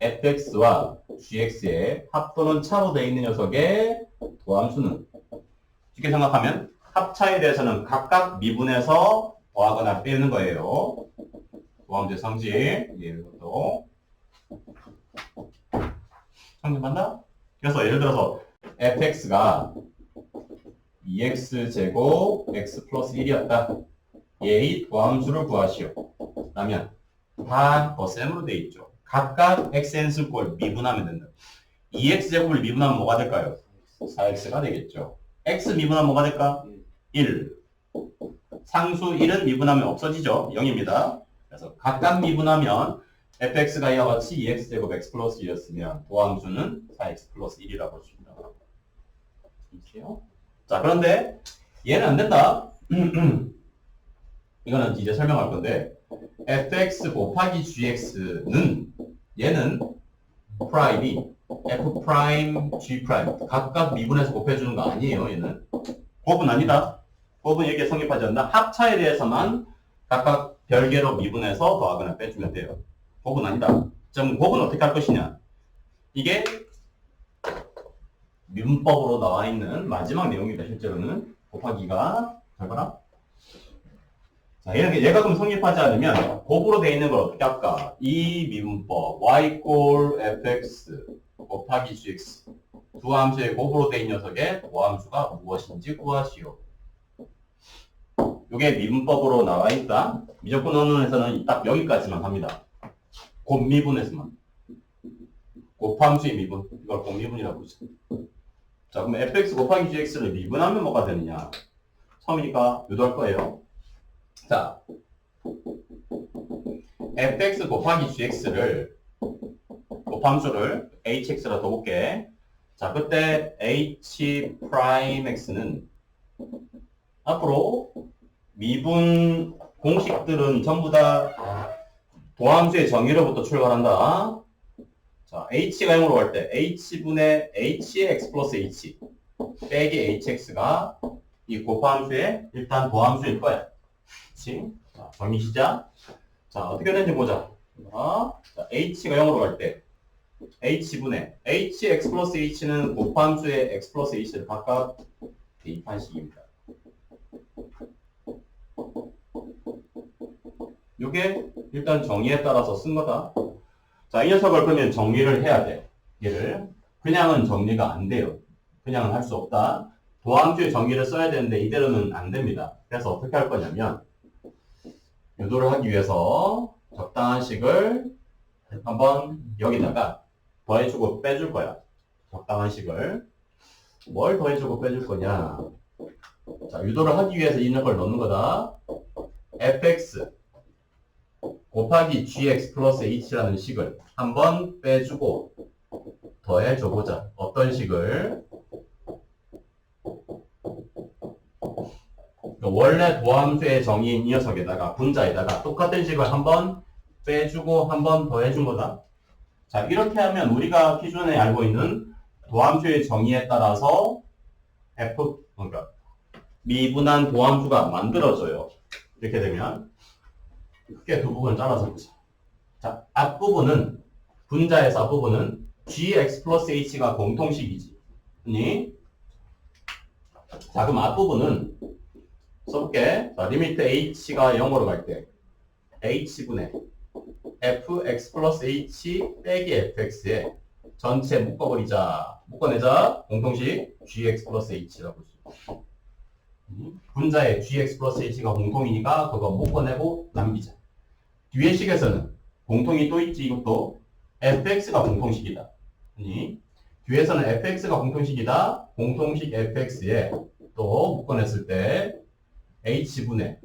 fx와 gx의 합 또는 차로 되어 있는 녀석의 도함수는 쉽게 생각하면 합차에 대해서는 각각 미분해서 더하거나 빼는 거예요. 도함수의 성질. 이것도 성질 맞나? 그래서 예를 들어서 fx가 2x제곱 x 플러스 1이었다. 얘의 도함수를 구하시오. 라면 다 더셈으로 되어 있죠. 각각 xn승꼴 미분하면 된다. 2x제곱을 미분하면 뭐가 될까요? 4x가 되겠죠. x 미분하면 뭐가 될까? 1. 상수 1은 미분하면 없어지죠. 0입니다. 그래서 각각 미분하면 fx가 이와 같이 2x제곱 x 플러스 1이었으면 도함수는 4x 플러스 1이라고 볼 수 있다. 자, 그런데 얘는 안 된다. 이거는 이제 설명할 건데 fx 곱하기 gx는 얘는 프라임이 f 프라임 g 프라임 각각 미분해서 곱해주는 거 아니에요. 얘는 곱은 아니다. 곱은 여기에 성립하지 않는다. 합차에 대해서만 각각 별개로 미분해서 더하거나 빼주면 돼요. 곱은 아니다. 그럼 곱은 어떻게 할 것이냐? 이게 미분법으로 나와 있는 마지막 내용입니다. 실제로는 곱하기가 잘 봐라. 자, 얘가 그럼 성립하지 않으면 곱으로 되어 있는 걸 어떻게 할까? 이 미분법 y 꼴 fx 곱하기 gx 두 함수의 곱으로 되어 있는 녀석의 도함수가 무엇인지 구하시오. 이게 미분법으로 나와 있다. 미적분 원론에서는 딱 여기까지만 합니다. 곱미분에서만. 곱함수의 미분. 이걸 곱미분이라고 그러죠. 자, 그럼 fx 곱하기 gx를 미분하면 뭐가 되느냐? 처음이니까 유도할 거예요. 자, fx 곱하기 gx를 곱함수를 hx라 둬볼게. 자, 그때 h 프라임 x는 앞으로 미분 공식들은 전부 다 도함수의 정의로부터 출발한다. 자, h가 0으로 갈 때 h분의 h의 x 플러스 h 빼기 hx가 이 곱함수의 일단 도함수일 거야. 그치? 자, 정리 시작. 자, 어떻게 되는지 보자. 자, h가 0으로 갈 때 h분의 hx 플러스 h는 곱함수의 x 플러스 h를 각각 대입한 식입니다. 요게 일단 정의에 따라서 쓴 거다. 자, 이 녀석을 그러면 정리를 해야 돼. 얘를. 그냥은 정리가 안 돼요. 그냥은 할 수 없다. 도함수의 정의를 써야 되는데 이대로는 안 됩니다. 그래서 어떻게 할 거냐면 유도를 하기 위해서 적당한 식을 한번 여기다가 더해주고 빼줄 거야. 적당한 식을. 뭘 더해주고 빼줄 거냐. 자, 유도를 하기 위해서 이 녀석을 넣는 거다. fx 곱하기 gx 플러스 h라는 식을 한번 빼주고 더해줘 보자. 어떤 식을? 원래 도함수의 정의인 이 녀석에다가 분자에다가 똑같은 식을 한번 빼주고 한 번 더 해준 거다. 자, 이렇게 하면 우리가 기존에 알고 있는 도함수의 정의에 따라서 그러니까 미분한 도함수가 만들어져요. 이렇게 되면 크게 두 부분 잘라서 보자. 자, 앞부분은 분자에서 앞부분은 gx 플러스 h가 공통식이지. 아니? 자, 그럼 앞부분은 써볼게. 자, 리미트 h가 0으로 갈 때 h분의 fx 플러스 h 빼기 fx에 전체 묶어버리자. 묶어내자. 공통식 gx 플러스 h라고 볼 수 있어. 분자에 gx 플러스 h가 공통이니까 그거 묶어내고 남기자. 뒤에 식에서는 공통이 또 있지. 이것도 fx가 공통식이다. 아니, 뒤에서는 fx가 공통식이다. 공통식 fx에 또 묶어냈을 때 h분의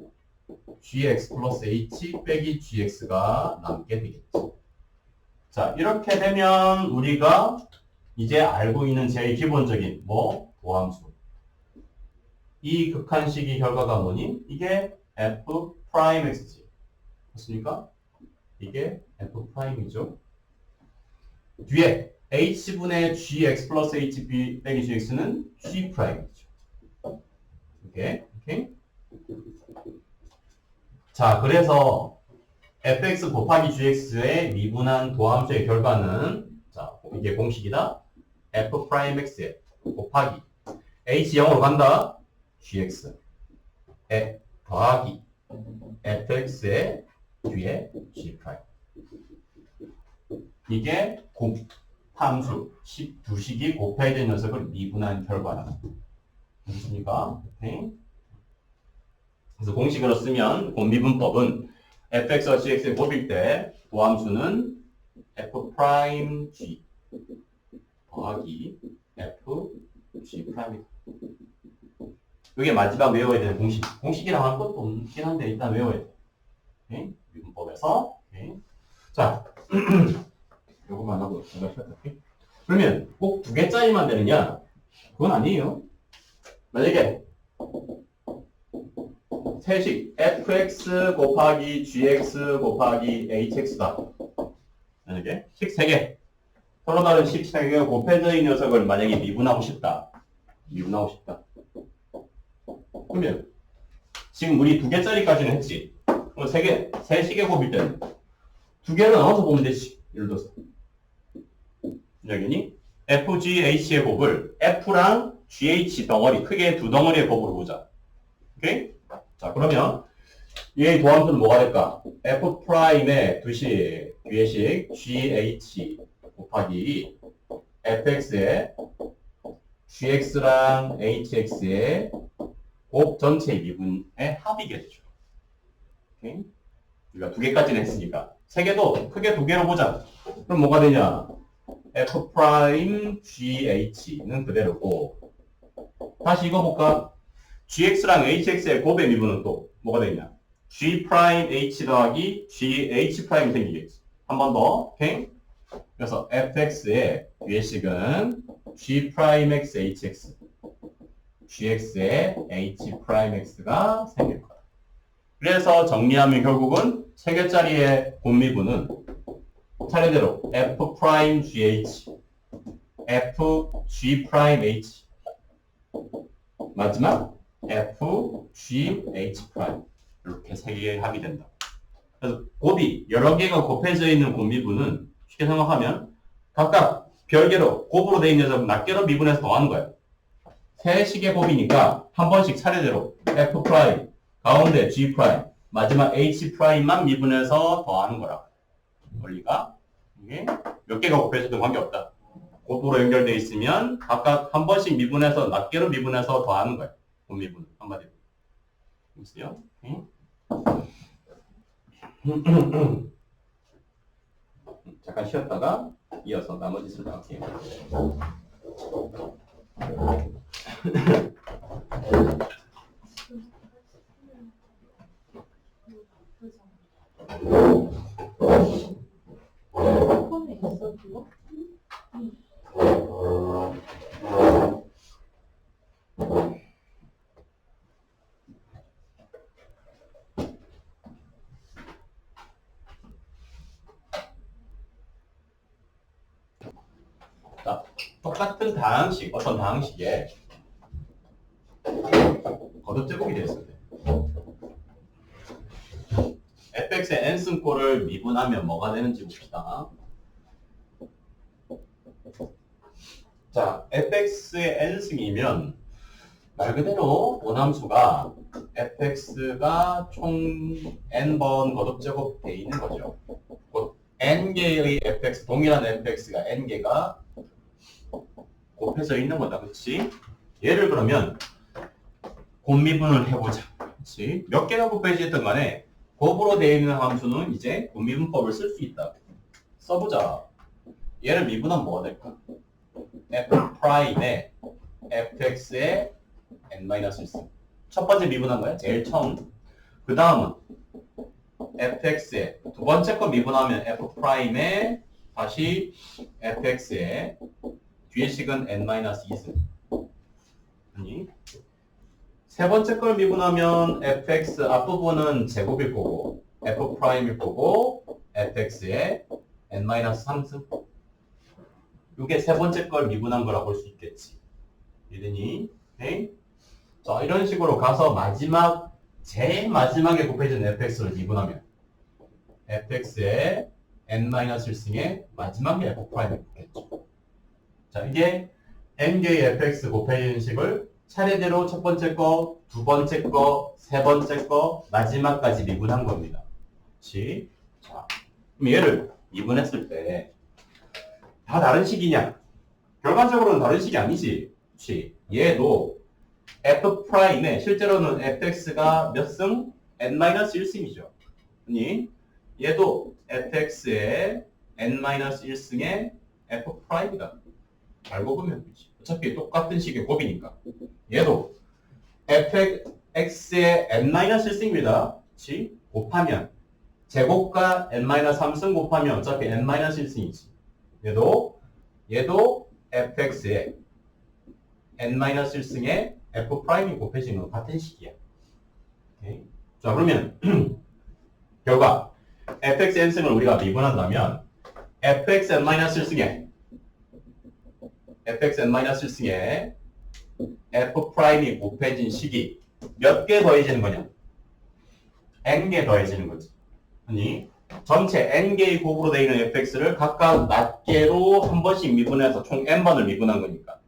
gx 플러스 h 빼기 gx가 남게 되겠지. 자, 이렇게 되면 우리가 이제 알고 있는 제일 기본적인 도함수. 이 극한식의 결과가 뭐니? 이게 f 프라임 x지. 맞습니까? 이게 f 프라임이죠. 뒤에 h분의 gx 플러스 h 빼기 gx는 g 프라임이죠. 오케이. 자, 그래서 fx 곱하기 gx의 미분한 도함수의 결과는 자, 이게 공식이다. f 프라임 x에 곱하기 h 0으로 간다. gx 에 더하기 fx의 뒤에 g 프라임. 이게 함수 두 식이 곱해진 녀석을 미분한 결과다. 됐습니까? 오케이. 그래서 공식으로 쓰면 곱미분법은 fx와 gx의 곱일 때 도함수는 f 프라임 g 더하기 f g 프라임이다. 이게 마지막 외워야 되는 공식. 공식이랑 할 것도 없긴 한데 일단 외워야 돼. 오케이? 미분법에서. 오케이? 자, 요거만 하고 오케이? 그러면 꼭 두 개짜리만 되느냐? 그건 아니에요. 만약에 세식 fx 곱하기 gx 곱하기 hx다. 만약에 식 3개. 서로 다른 식 3개가 곱해져 있는 녀석을 만약에 미분하고 싶다. 그러면 지금 우리 2개짜리까지는 했지. 그럼 3식의 곱일 때는 2개를 나눠서 보면 되지. 예를 들어서 여기니 fgh의 곱을 f랑 gh 덩어리, 크게 두 덩어리의 곱으로 보자. 오케이? 자, 그러면 얘의 도함수는 뭐가 될까? f 프라임의 두식, 뒤의 식 gh 곱하기 fx의 gx랑 hx의 곱 전체 미분의 합이겠죠. 오케이? 우리가 2개까지는 했으니까 3개도 크게 2개로 보자. 그럼 뭐가 되냐? f 프라임gh는 그대로고, 다시 이거 볼까? gx랑 hx의 곱의 미분은 또 뭐가 되냐? g 프라임 h 더하기 gh 프라임 생기겠지. 한 번 더. 오케이? 그래서 fx의 뒤의 식은 g 프라임 x hx, gx의 h 프라임 x가 생길 거야. 그래서 정리하면 결국은 3개짜리의 곱미분은 차례대로 f 프라임 gh, f g 프라임 h, 마지막 f g h 프라임, 이렇게 3개의 합이 된다. 그래서 곱이 여러 개가 곱해져 있는 곱미분은 쉽게 생각하면 각각 별개로 곱으로 되어 있는 녀석은 낱개로 미분해서 더하는 거야. 3식의 곱이니까 한 번씩 차례대로 f 프라임, 가운데 g 프라임, 마지막 h 프라임만 미분해서 더하는 거라. 원리가 이게 몇 개가 곱해져도 관계없다. 곱으로 연결되어 있으면 각각 한 번씩 미분해서 낱개로 미분해서 더하는 거야. 곱미분 한마디로. 있어요? 잠깐 쉬었다가 이어서 나머지 설명할게요. 폰에 있어 그거? 자, 똑같은 다항식, 어떤 다항식에 거듭 제곱이 되었을 때 fx의 n승꼴을 미분하면 뭐가 되는지 봅시다. 자, fx의 n승이면 말 그대로 원함수가 fx가 총 n번 거듭 제곱되어 있는 거죠. 곧 n개의 fx, 동일한 fx가 n개가 곱해져 있는 거다. 그치? 얘를 그러면 곱미분을 해보자. 그치? 몇 개가 곱해지든 간에 곱으로 되어 있는 함수는 이제 곱미분법을 쓸 수 있다. 써보자. 얘를 미분하면 뭐가 될까? f'의 fx의 n-1승. 첫 번째 미분한 거야. 제일 처음. 그 다음은 fx의 두 번째 거 미분하면 f'의 다시 fx의 뒤에 식은 n-2승. 아니 세 번째 걸 미분하면 fx 앞부분은 제곱일 거고 f'일 거고 fx의 n-3승. 이게 세 번째 걸 미분한 거라고 볼 수 있겠지. 이러니 오케이? 자, 이런 식으로 가서 제일 마지막에 곱해진 fx를 미분하면 fx의 n-1승의 마지막에 f'이 곱겠죠. 자, 이게 n개의 fx 곱해진 식을 차례대로 첫 번째 거, 두 번째 거, 세 번째 거, 마지막까지 미분한 겁니다. 그렇지? 자, 그럼 얘를 미분했을 때 다 다른 식이냐? 결과적으로는 다른 식이 아니지. 그렇지? 얘도 f'의 실제로는 fx가 몇 승? n-1승이죠. 아니, 얘도 fx의 n-1승의 f'이다. 알고 보면 되지. 어차피 똑같은 식의 곱이니까. 얘도 fx의 n-1승입니다. 그치? 곱하면 제곱과 n-3승 곱하면 어차피 n-1승이지. 얘도 fx의 n-1승의 f'이 곱해지는 건 같은 식이야. 오케이? 자, 그러면 결과 fx n승을 우리가 미분한다면 fx n-1승의 fx n-1승의 f'이 곱해진 식이 몇 개 더해지는 거냐? n개 더해지는 거지. 아니, 전체 n개의 곱으로 되어 있는 fx를 각각 낱개로 한 번씩 미분해서 총 n번을 미분한 거니까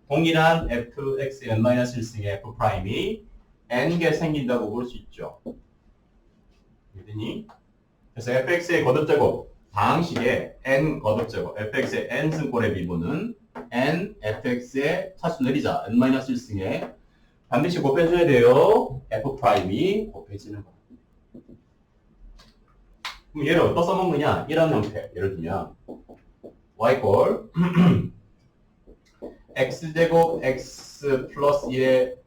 동일한 fx n-1승의 f'이 n개 생긴다고 볼 수 있죠. 그랬더니 그래서 fx의 거듭제곱 다항식의 n 거듭제곱 fx의 n승꼴의 미분은 n fx의 차수 내리자 n-1승에 반드시 곱해줘야 돼요. f'이 곱해지는 거. 그럼 얘를 어디다 써먹느냐? 이런 형태. 예를 들면 y꼴 x제곱 x 플러스 1의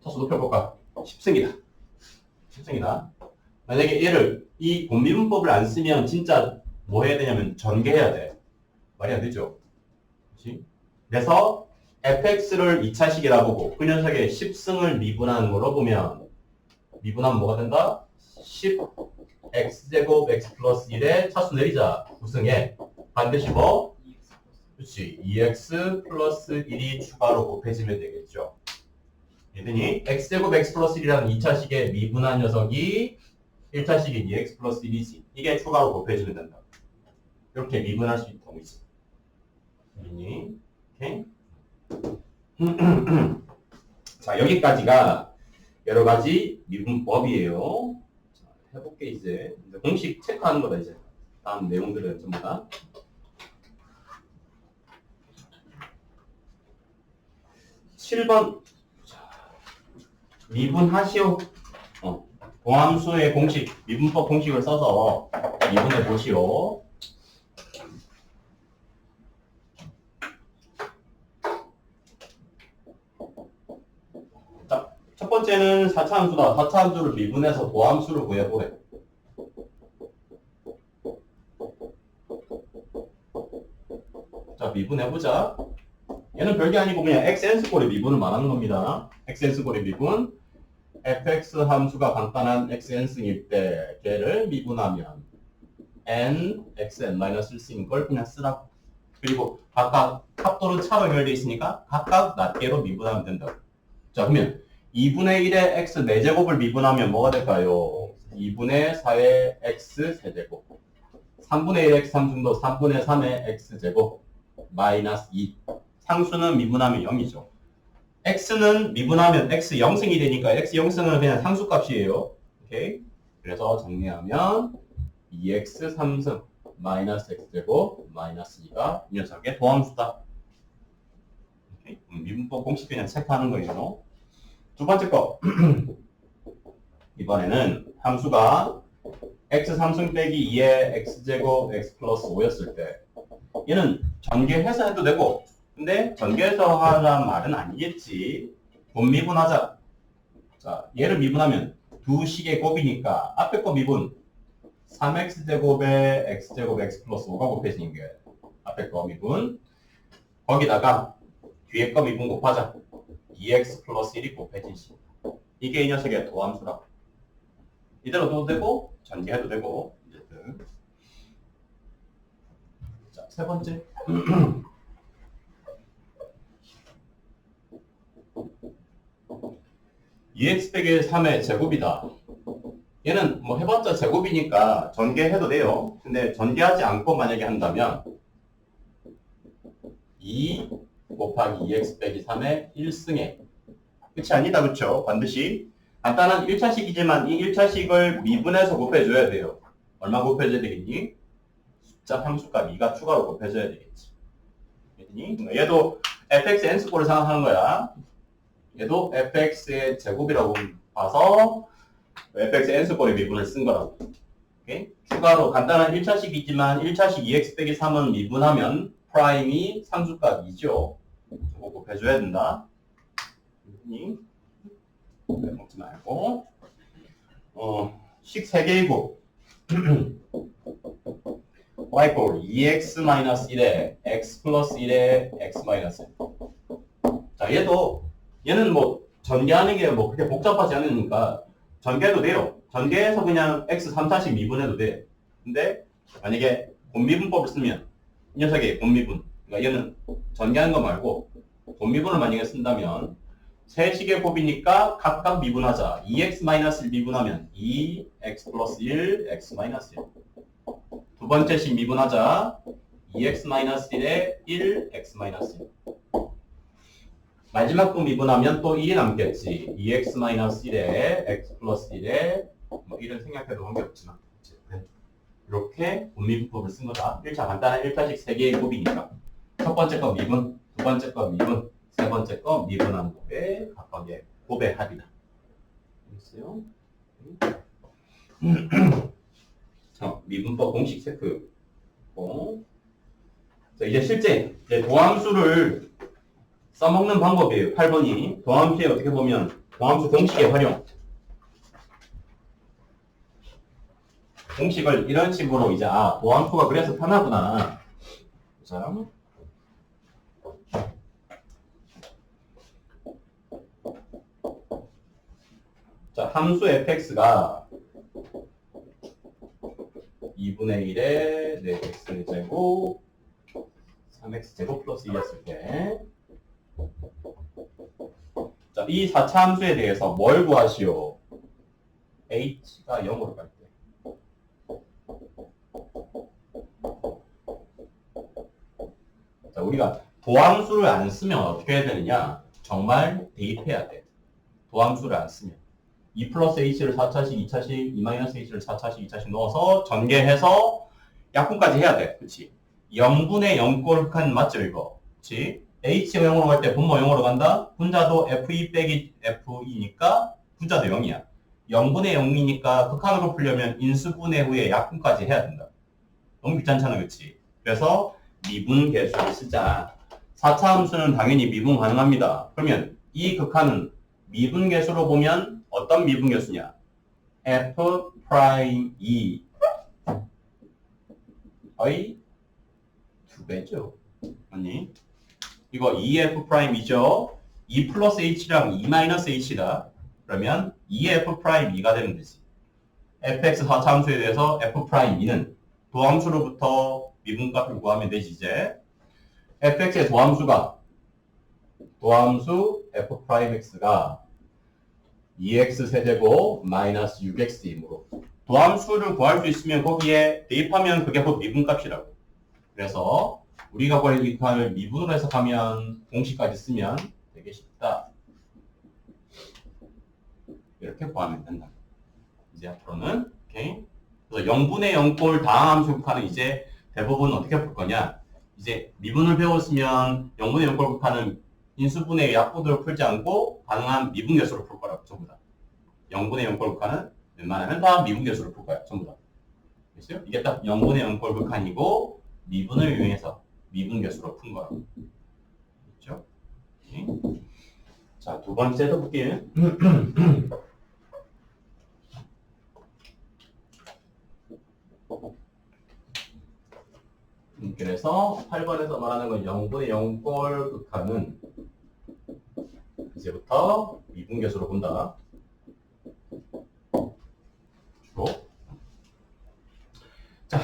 차수 높여볼까? 10승이다. 10승이다. 만약에 얘를 이 곱미분법을 안 쓰면 진짜 뭐 해야 되냐면 전개해야 돼. 말이 안 되죠. 그렇지? 그래서 fx를 2차식이라 보고 그 녀석의 10승을 미분하는 걸로 보면 미분하면 뭐가 된다? 10x제곱 x 플러스 1의 차수 내리자 9승에 반드시 뭐? 그렇지. 2x 플러스 1이 추가로 곱해지면 되겠죠. 얘들이 x제곱 x 플러스 1이라는 2차식의 미분한 녀석이 1차식인 2x 플러스 1이지. 이게 추가로 곱해지면 된다. 이렇게 미분할 수 있다고 있어. 오케이? 자, 여기까지가 여러 가지 미분법이에요. 자, 해볼게, 이제 공식 체크하는 거다, 이제. 다음 내용들은 전부 다. (7번) 미분하시오. 공함수의 공식, 미분법 공식을 써서 미분해 보시오. 자, 첫 번째는 4차 함수다. 4차 함수를 미분해서 도함수를 구해보래. 자, 미분해보자. 얘는 별게 아니고 그냥 xn스꼴의 미분을 말하는 겁니다. xn스꼴의 미분. fx 함수가 간단한 xn승일 때 걔를 미분하면 n, xn-1승인 걸 그냥 쓰라고. 그리고 각각 합도는 차로 연결되어 있으니까 각각 낱개로 미분하면 된다. 자, 그러면 2분의 1의 x 4제곱을 미분하면 뭐가 될까요? 2분의 4의 x 세제곱 3분의 1의 x 3중도 3분의 3의 x제곱 마이너스 2 상수는 미분하면 0이죠. x는 미분하면 x 0승이 되니까 x 0승은 그냥 상수값이에요. 오케이? 그래서 정리하면 2x 3승 마이너스 x제곱 마이너스 2가 이 녀석의 도함수다. 오케이? 미분법 공식 그냥 체크하는 거예요. 두 번째 거 이번에는 함수가 x 3승 빼기 2의 x제곱 x 플러스 5였을 때 얘는 전개해서 해도 되고 근데 전개해서 하라는 말은 아니겠지. 곱미분하자. 자, 얘를 미분하면 두 식의 곱이니까 앞에 거 미분 3x제곱에 x제곱 x 플러스 5가 곱해지는 게 앞에 거 미분 거기다가 뒤에 거 미분 곱하자 2x 플러스 1이 곱해진 식. 이게 이 녀석의 도함수라고. 이대로 둬도 되고 전개해도 되고 어쨌든. 자, 세 번째 2x 빼기 3의 제곱이다. 얘는 뭐 해봤자 제곱이니까 전개해도 돼요. 근데 전개하지 않고 만약에 한다면 2 곱하기 2x 빼기 3의 1승에 끝이 아니다. 그쵸? 반드시 간단한 1차식이지만 이 1차식을 미분해서 곱해줘야 돼요. 얼마 곱해줘야 되겠니? 숫자 함수값 2가 추가로 곱해줘야 되겠지. 얘도 fx n스꼴을 생각하는 거야. 얘도 fx의 제곱이라고 봐서 fx n스꼴의 미분을 쓴 거라고. 오케이? 추가로 간단한 1차식이지만 1차식 2x 빼기 3은 미분하면 프라임이 상수값 2죠. 저거 곱해줘야 된다. 먹지 말고 식 3개의 곱 y꼴 2x-1에 x 플러스 1에 x-1. 자, 얘는 뭐 전개하는 게 뭐 그렇게 복잡하지 않으니까 전개해도 돼요. 전개해서 그냥 x 3차식 미분해도 돼. 근데 만약에 곱미분법을 쓰면 이 녀석의 곱미분, 그러니까 얘는 전개하는 거 말고 곱미분을 만약에 쓴다면 세 식의 곱이니까 각각 미분하자. 2x-1 미분하면 2x 플러스 1, x-1. 두 번째 식 미분하자. 2x-1에 1, x-1. 마지막 거 미분하면 또 1이 남겠지. 2x-1에 x 플러스 1에 뭐 1은 생략해도 관계없지만 어쨌든 이렇게 곱미분법을 쓴 거다. 1차 간단한 1차식 3개의 곱이니까 첫 번째 거 미분, 두 번째 거 미분, 세 번째 거 미분한 곱의 각각의 곱의 합이다. 알겠어요? 미분법 공식 체크. 자, 이제 실제 도함수를 써먹는 방법이에요. 8번이 도함수에 어떻게 보면 도함수 공식의 활용. 공식을 이런 식으로 이제 도함수가 그래서 편하구나. 자, 함수 fx가 2분의 1에 4x제곱 3x제곱 플러스 2였을 때 자, 이 4차 함수에 대해서 뭘 구하시오? h가 0으로 갈 때. 자, 우리가 도함수를 안 쓰면 어떻게 해야 되느냐? 정말 대입해야 돼. 도함수를 안 쓰면. 2 플러스 h를 4차식, 2차식, 2 마이너스 h를 4차식, 2차식 넣어서 전개해서 약분까지 해야 돼. 그치? 0분의 0꼴 극한 맞죠, 이거? 그치? h가 0으로 갈 때 분모 0으로 간다? 분자도 f2 빼기 f2니까 분자도 0이야. 0분의 0이니까 극한으로 풀려면 인수분해 후에 약분까지 해야 된다. 너무 귀찮잖아, 그치? 그래서 미분 계수를 쓰자. 4차 함수는 당연히 미분 가능합니다. 그러면 이 극한은 미분 계수로 보면 어떤 미분 계수냐? f'2의 2배죠. 아니? 이거 2f'2죠? 2 플러스 h랑 2 마이너스 h다. 그러면 2f'2가 되면 되지. fx 4차 함수에 대해서 f'2는 도함수로부터 미분값을 구하면 되지, 이제. fx의 도함수 f'x가 2x 세제곱 마이너스 6x이므로 도함수를 구할 수 있으면 거기에 대입하면 그게 바로 미분값이라고. 그래서 우리가 구할 이 값을 미분으로 해석하면 공식까지 쓰면 되게 쉽다. 이렇게 구하면 된다. 이제 앞으로는 오케이. 그래서 0분의 0꼴 다함수 극한은 이제 대부분 어떻게 풀 거냐? 이제 미분을 배웠으면 0분의 0꼴 극한은 인수분해 약분으로 풀지 않고 가능한 미분계수로 풀 거라고 전부 다. 0분의 0꼴 극한은 웬만하면 다 미분계수로 풀 거야 전부 다. 됐어요? 이게 딱 0분의 0꼴 극한이고 미분을 이용해서 미분계수로 푼 거라고. 됐죠? 오케이. 자, 두 번째도 볼게요. 그래서 8번에서 말하는 건 0분의 0꼴 극한은 이제부터 미분계수로 본다. 주로. 자,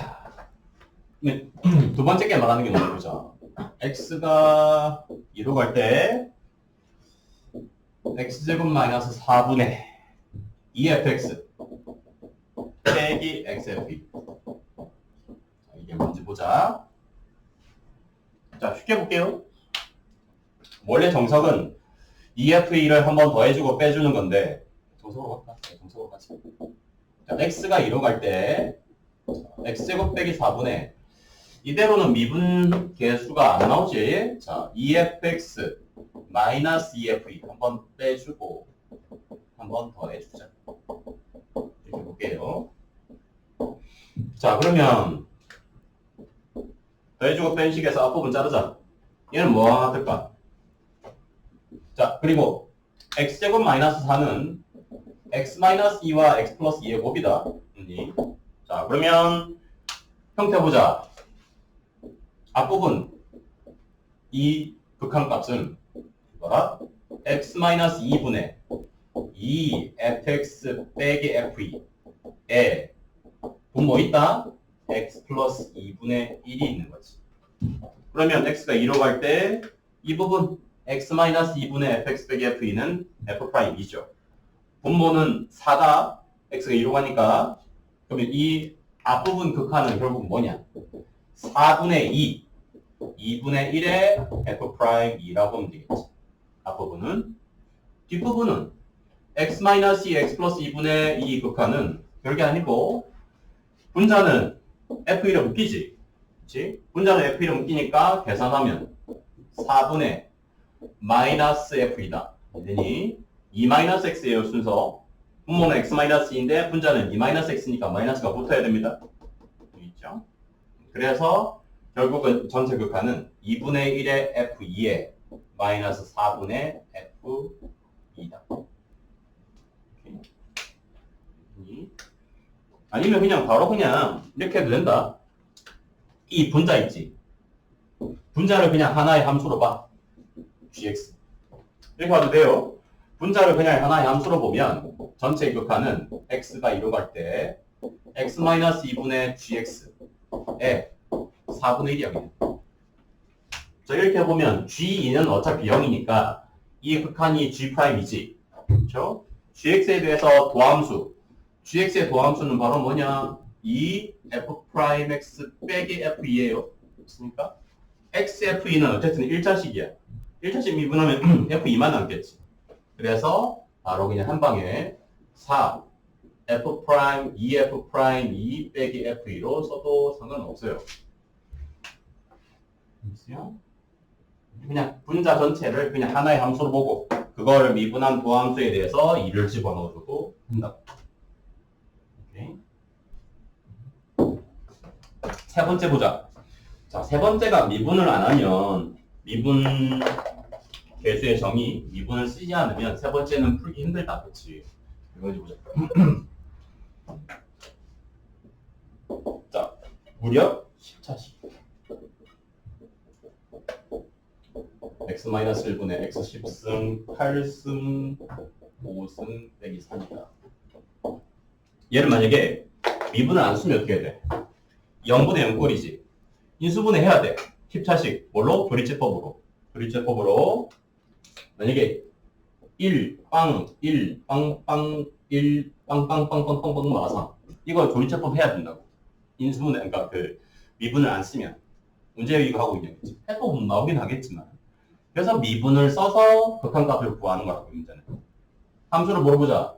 두 번째 게 말하는 게 뭐냐 보자. x가 2로 갈 때 x제곱 마이너스 4분의 2fx 빼기 xf. 이게 뭔지 보자. 자, 쉽게 볼게요. 원래 정석은 EF2를 한 번 더 해주고 빼주는 건데, 정석으로 갈까? 네, 정석으로 가자. 자, x가 2로 갈 때, x제곱 빼기 4분의, 이대로는 미분 계수가 안 나오지? 자, EFX 마이너스 EF2 한 번 빼주고, 한 번 더 해주자. 이렇게 볼게요. 자, 그러면, 더해주고 뺀 식에서 앞부분 자르자. 얘는 뭐가 같을까? 자, 그리고 x제곱 마이너스 4는 x 마이너스 2와 x 플러스 2의 곱이다. 자, 그러면 형태 보자. 앞부분 이 극한값은 뭐라? x 마이너스 2분의 2fx 빼기 f2에 분 뭐 있다? x 플러스 2분의 1이 있는 거지. 그러면 x가 2로 갈 때 이 부분 x 마이너스 2분의 fx 빼기 f2는 f'이죠. 분모는 4다. x가 2로 가니까 그러면 이 앞부분 극한은 결국 뭐냐? 4분의 2 2분의 1의 f'이라고 하면 되겠지. 앞부분은. 뒷부분은 x 마이너스 2 x 플러스 2분의 2 극한은 별게 아니고 분자는 f1에 묶이지. 그치? 분자는 f1에 묶이니까 계산하면 4분의 마이너스 f이다. 되니 2 마이너스 x예요, 순서. 분모는 x 마이너스 2인데 분자는 2 마이너스 x니까 마이너스가 붙어야 됩니다. 있죠? 그래서 결국은 전체 극한은 2분의 1의 f2에 마이너스 4분의 f2다. 아니면 그냥 바로 그냥 이렇게 해도 된다. 이 분자 있지. 분자를 그냥 하나의 함수로 봐. gx. 이렇게 봐도 돼요. 분자를 그냥 하나의 함수로 보면 전체 극한은 x가 2로 갈 때 x-2분의 gx에 4분의 1이야 그냥. 자, 이렇게 보면 g2는 어차피 0이니까 이 극한이 g'이지. 그렇죠? gx에 대해서 도함수. gx의 도함수는 바로 뭐냐? 2f'x 빼기 f2예요. 그렇습니까? xf'는 어쨌든 1차식이야. 1차식 미분하면 f2만 남겠지. 그래서 바로 그냥 한 방에 4 f' 2f' 2 빼기 f2로 써도 상관없어요. 그냥 분자 전체를 그냥 하나의 함수로 보고 그거를 미분한 도함수에 대해서 2를 집어넣어줘도 된다. 오케이. 세 번째 보자. 자, 세 번째가 미분을 안 하면 미분 계수의 정의, 미분을 쓰지 않으면 세 번째는 풀기 힘들다. 그치? 이거지 보자. 자, 무려 10차식. x-1분의 x 10승, 8승, 5승 빼기 3이다. 얘를 만약에 미분을 안 쓰면 어떻게 해야 돼? 0분의 0꼴이지. 인수분해 해야 돼. 10차씩 뭘로? 조리제법으로 만약에 1, 빵, 1, 빵, 빵, 1, 빵, 빵, 빵, 빵, 빵, 빵, 나와서 이거 조리제법 해야 된다고. 인수분해, 그러니까 그 미분을 안 쓰면 문제 이거 하고 있는 거지. 해법은 나오긴 하겠지만 그래서 미분을 써서 극한값을 구하는 거라고 문제는. 함수를 물어보자.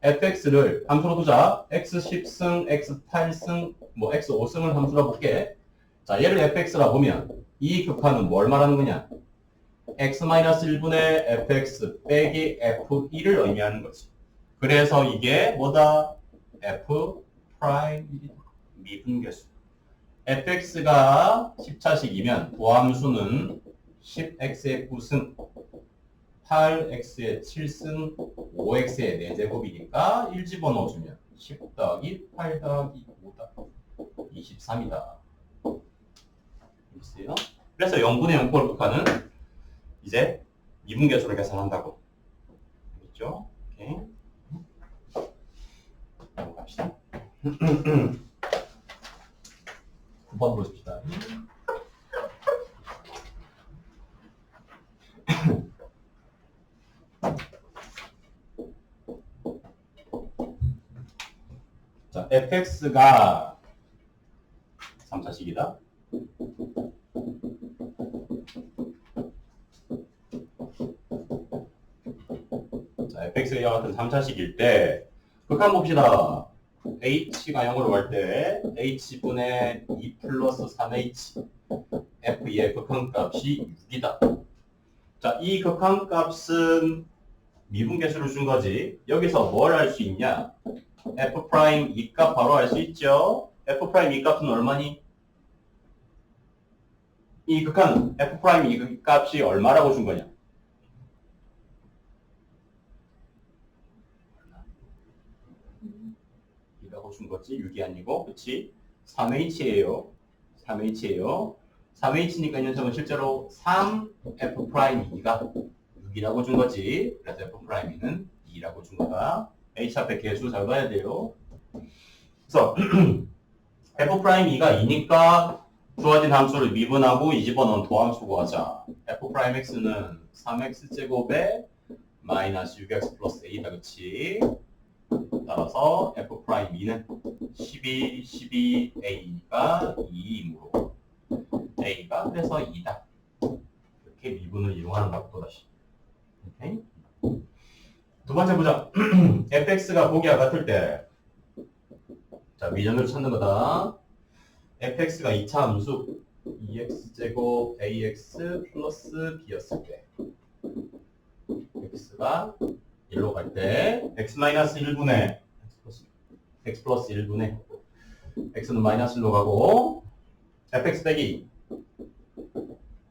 fx를 함수로 두자. x10승, x8승, 뭐 x5승을 함수로 볼게. 자, 얘를 fx라 보면 이 극한은 뭘 말하는 거냐? x-1분의 fx 빼기 f1을 의미하는 거지. 그래서 이게 뭐다? f 프라임 미분계수. fx가 10차식이면 도함수는 10x의 9승, 8x의 7승, 5x의 4제곱이니까 1 집어넣어주면 10 더하기 8 더하기 5다. 23이다. 있어요? 그래서 0분의 0꼴 극한은 이제 미분계수를 계산한다고. 알겠죠? 오케이. 넘어갑시다. 9번 보십시다. 자, fx가 3차식이다. 자, fx가 이와 같은 3차식일 때 극한 봅시다. h가 0으로 갈 때 h분의 2 플러스 3h f의 극한값이 6이다. 자, 이 극한값은 미분계수를 준 거지. 여기서 뭘 할 수 있냐? f 프라임 이 값 바로 알 수 있죠. f 프라임 이 값은 얼마니? 이 극한 f 프라임 이 값이 얼마라고 준 거냐? 이라고 준 거지. 6이 아니고, 그렇지? 3h예요. 3h예요. 3h니까 이 녀석은 실제로 3f 프라임 2가 6이라고 준 거지. 그래서 f 프라임 2는 2라고 준 거다. h 앞에 개수 잘 봐야 돼요. 그래서 f 프라임 2가 2니까 주어진 함수를 미분하고 이 집어넣은 도함수 구하자. f 프라임 x는 3x 제곱에 마이너스 6x 플러스 a다, 그치? 따라서 f 프라임 2는 12, 12, a가 2이므로 a가 그래서 2다. 이렇게 미분을 이용하는 거고 또다시. 오케이? 두 번째 보자. fx가 보기와 같을 때, 자, 미전을 찾는 거다. fx가 2차 함수 2x제곱 ax 플러스 b였을 때 x가 1로 갈 때 x-1분의 x 플러스 1분의 x는 마이너스 1로 가고 fx 빼기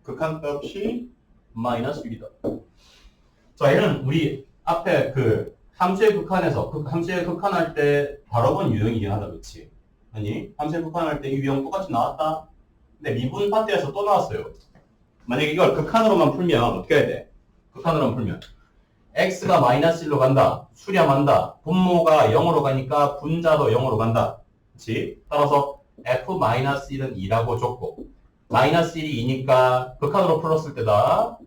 극한값이 마이너스 6이다. 자, 얘는 우리 앞에 그 함수의 극한에서 함수의 극한할 때 바로 본 유형이긴 하다, 그렇지? 아니, 함수의 극한할 때 이 유형 똑같이 나왔다. 근데 미분 파트에서 또 나왔어요. 만약에 이걸 극한으로만 풀면 어떻게 해야 돼? 극한으로만 풀면 x가 마이너스 1로 간다. 수렴한다. 분모가 0으로 가니까 분자도 0으로 간다. 그렇지? 따라서 f-1은 2라고 줬고 마이너스 1이 2니까 극한으로 풀었을 때다.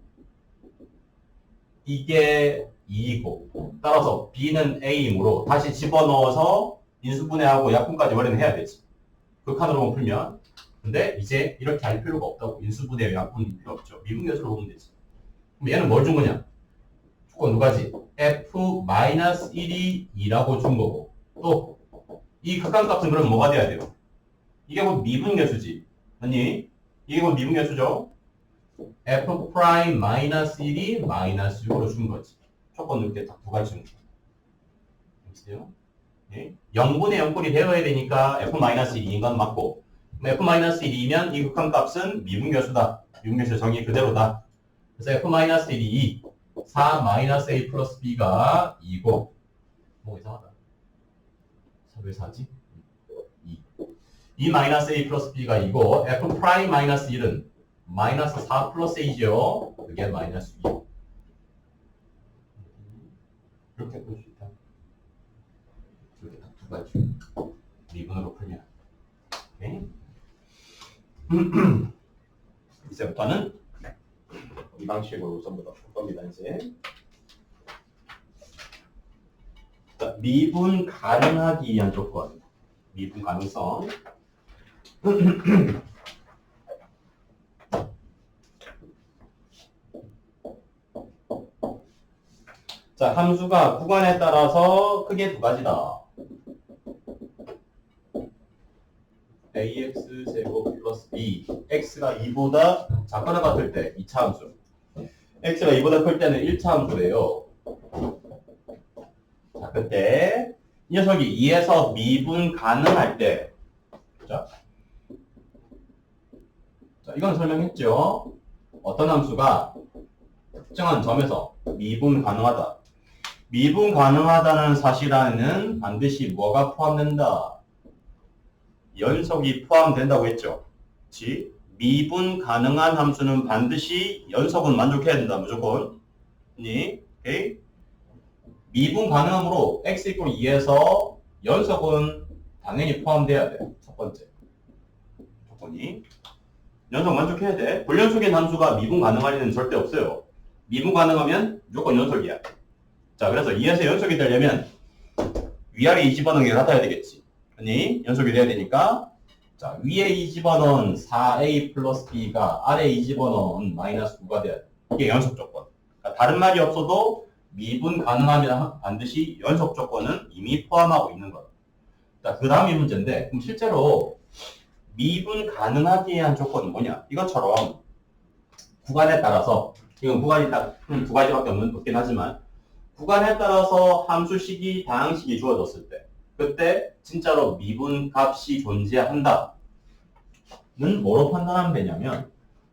이게 2이고 따라서 b는 a이므로 다시 집어넣어서 인수분해하고 약분까지 원래는 해야 되지. 극한으로만 풀면. 근데 이제 이렇게 할 필요가 없다고. 인수분해 약분 필요 없죠. 미분계수로 보면 되지. 그럼 얘는 뭘 준 거냐? 조건 두 가지. f-1이 2라고 준 거고 또 이 극한값은 그럼 뭐가 돼야 돼요? 이게 뭐 미분계수지. 아니 이게 뭐 미분계수죠? f'-1이 마이너스 6으로 준 거지. 조건 이렇게 딱 두 가지 주는 거예요. 알겠어요? 네. 0분의 0꼴이 되어야 되니까 f-1인 건 맞고 f-1이면 이 극한값은 미분계수다. 미분계수 정의 그대로다. 그래서 f-1이 2, 4-a 플러스 b가 2고 뭐 이상하다. 왜 4지? 2. 2-a 플러스 b가 2고 f'-1은 마이너스 4 플러스 a죠. 그게 마이너스 2. 이렇게 볼 수 있다. 이렇게 딱 두 가지. 미분으로 풀면. 오케이? 이제부터는 이 방식으로 전부 다 볼 겁니다. 이제 자, 미분 가능하기 위한 조건. 미분 가능성. 자, 함수가 구간에 따라서 크게 두 가지다. ax 제곱 플러스 b. x가 2보다 작거나 같을 때 2차 함수. x가 2보다 클 때는 1차 함수래요. 자, 그때 이 녀석이 2에서 미분 가능할 때, 자, 이건 설명했죠. 어떤 함수가 특정한 점에서 미분 가능하다. 미분 가능하다는 사실 안에는 반드시 뭐가 포함된다? 연속이 포함된다고 했죠. 그치? 미분 가능한 함수는 반드시 연속은 만족해야 된다. 무조건. 오케이? 미분 가능함으로 x 이퀄 2에서 연속은 당연히 포함돼야 돼. 첫 번째 조건이. 연속 만족해야 돼. 불연속인 함수가 미분 가능할 리는 절대 없어요. 미분 가능하면 무조건 연속이야. 자, 그래서 2에서 연속이 되려면 위아래 이 집어넣은 게 같아야 되겠지. 아니, 연속이 돼야 되니까, 자, 위에 이 집어넣은 4a 플러스 b가 아래 이 집어넣은 마이너스 9가 돼야 돼. 이게 연속 조건. 그러니까 다른 말이 없어도 미분 가능하면 반드시 연속 조건은 이미 포함하고 있는 거다. 자, 그 다음이 문제인데, 그럼 실제로 미분 가능하기 위한 조건은 뭐냐? 이것처럼 구간에 따라서, 이건 구간이 딱 두 가지밖에 없긴 하지만, 구간에 따라서 함수식이 다항식이 주어졌을 때, 그때 진짜로 미분 값이 존재한다는 뭐로 판단하면 되냐면,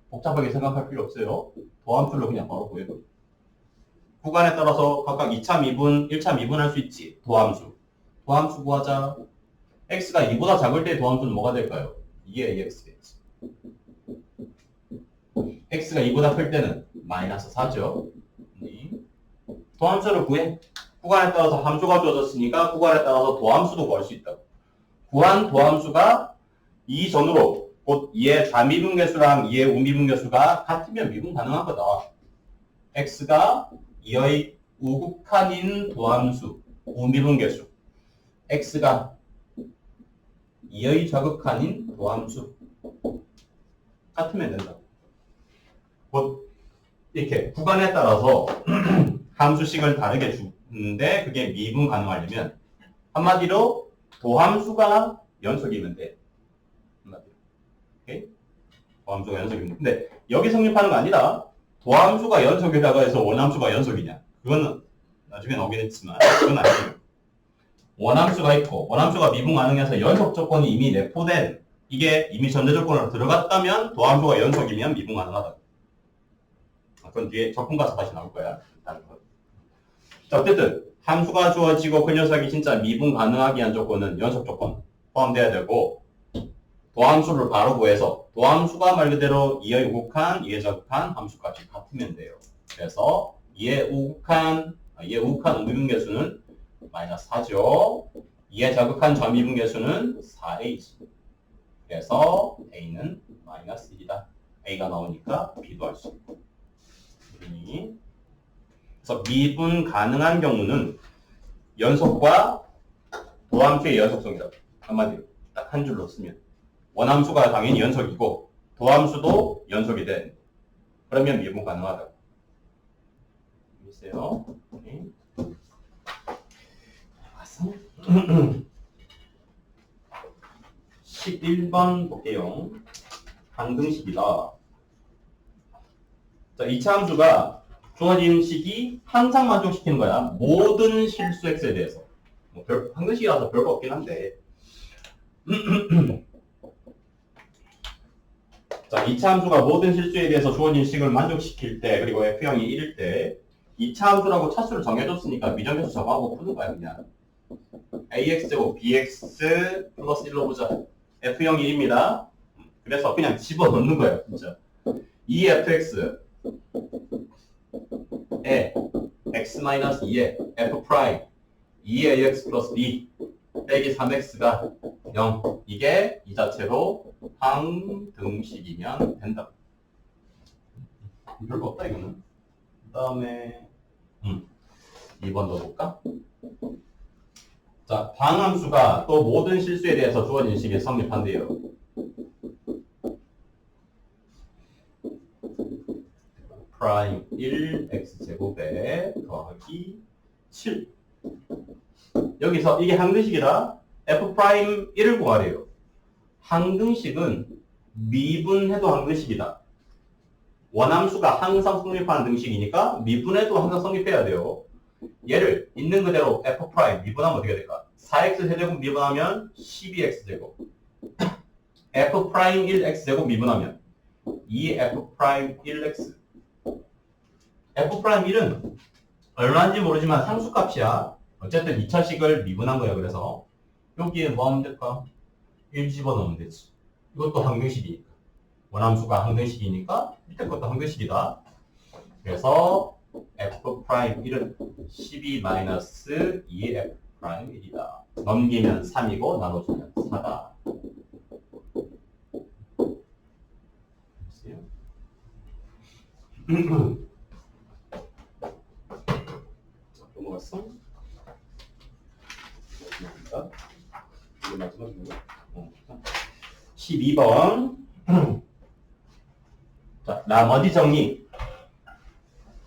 복잡하게 생각할 필요 없어요. 도함수로 그냥 바로 구해버려. 구간에 따라서 각각 2차 미분, 1차 미분할 수 있지. 도함수. 도함수 구하자. x가 2보다 작을 때 도함수는 뭐가 될까요? 2의 ax겠지. x가 2보다 클 때는 마이너스 4죠. 도함수를 구해. 구간에 따라서 함수가 주어졌으니까 구간에 따라서 도함수도 구할 수 있다고. 구한 도함수가 2 전후로 곧 2의 좌미분계수랑 2의 우미분계수가 같으면 미분 가능한 거다. x가 2의 우극한인 도함수, 우미분계수. x가 2의 좌극한인 도함수. 같으면 된다. 곧 이렇게 구간에 따라서 함수식을 다르게 주는데 그게 미분 가능하려면 한마디로 도함수가 연속이면 돼. 한마디로. 오케이? 도함수가 연속이면 돼. 근데 여기 성립하는 거 아니라 도함수가 연속이라고 해서 원함수가 연속이냐? 그거는 나중에 나오긴 했지만 그건 아니에요. 원함수가 있고 원함수가 미분 가능해서 연속 조건이 이미 내포된 이게 이미 전제 조건으로 들어갔다면 도함수가 연속이면 미분 가능하다. 그건 뒤에 적분 가서 다시 나올 거야. 자, 어쨌든 함수가 주어지고 그 녀석이 진짜 미분 가능하기 위한 조건은 연속 조건 포함돼야 되고 도함수를 바로 구해서 도함수가 말 그대로 2의 우극한, 2의 좌극한 함수값이 같으면 돼요. 그래서 2의 우극한 우미분계수는 마이너스 4죠. 2의 좌극한 좌미분계수는 4a지. 그래서 a는 마이너스 1이다. a가 나오니까 b도 할 수 있고. 그래서 미분 가능한 경우는 연속과 도함수의 연속성이다. 한마디로 딱 한 줄로 쓰면 원함수가 당연히 연속이고 도함수도 연속이 돼. 그러면 미분 가능하다. 보세요. 11번 볼게요. 방등식이다. 자, 2차 함수가 주어진 식이 항상 만족시키는 거야. 모든 실수 x에 대해서. 뭐 방등식이라서 별거 없긴 한데. 자, 2차 함수가 모든 실수에 대해서 주어진 식을 만족시킬 때, 그리고 f형이 1일 때, 2차 함수라고 차수를 정해줬으니까 미정계수 적어하고 푸는 거야, 그냥. ax제곱 bx 플러스 1로 보자. f형이 1입니다. 그래서 그냥 집어넣는 거야, 진짜. 2fx 에 x-2에 f 프라임 2의 ax 플러스 b 빼기 3x가 0 이게 이 자체로 항등식이면 된다. 별거 없다 이거는. 그 다음에 2번 넣어볼까? 자, 방함수가 또 모든 실수에 대해서 주어진 식에 성립한대요. 프라임 1 x제곱에 더하기 7. 여기서 이게 항등식이다. f 프라임 1을 구하래요. 항등식은 미분해도 항등식이다. 원함수가 항상 성립하는 등식이니까 미분해도 항상 성립해야 돼요. 얘를 있는 그대로 f 프라임 미분하면 어떻게 될까? 4x 세제곱 미분하면 12x제곱. f 프라임 1x제곱 미분하면 2f 프라임 1x. f 프라임 1은 얼마인지 모르지만 상수값이야. 어쨌든 2차식을 미분한 거야. 그래서 여기에 뭐 하면 될까? 1 집어넣으면 되지. 이것도 항등식이니까. 원함수가 항등식이니까 밑에 것도 항등식이다. 그래서 f 프라임 1은 12-2f 프라임 1이다. 넘기면 3이고 나눠주면 4다. 자, 넘어갔어? 이게 마지막인가? 12번. 자, 나머지 정리.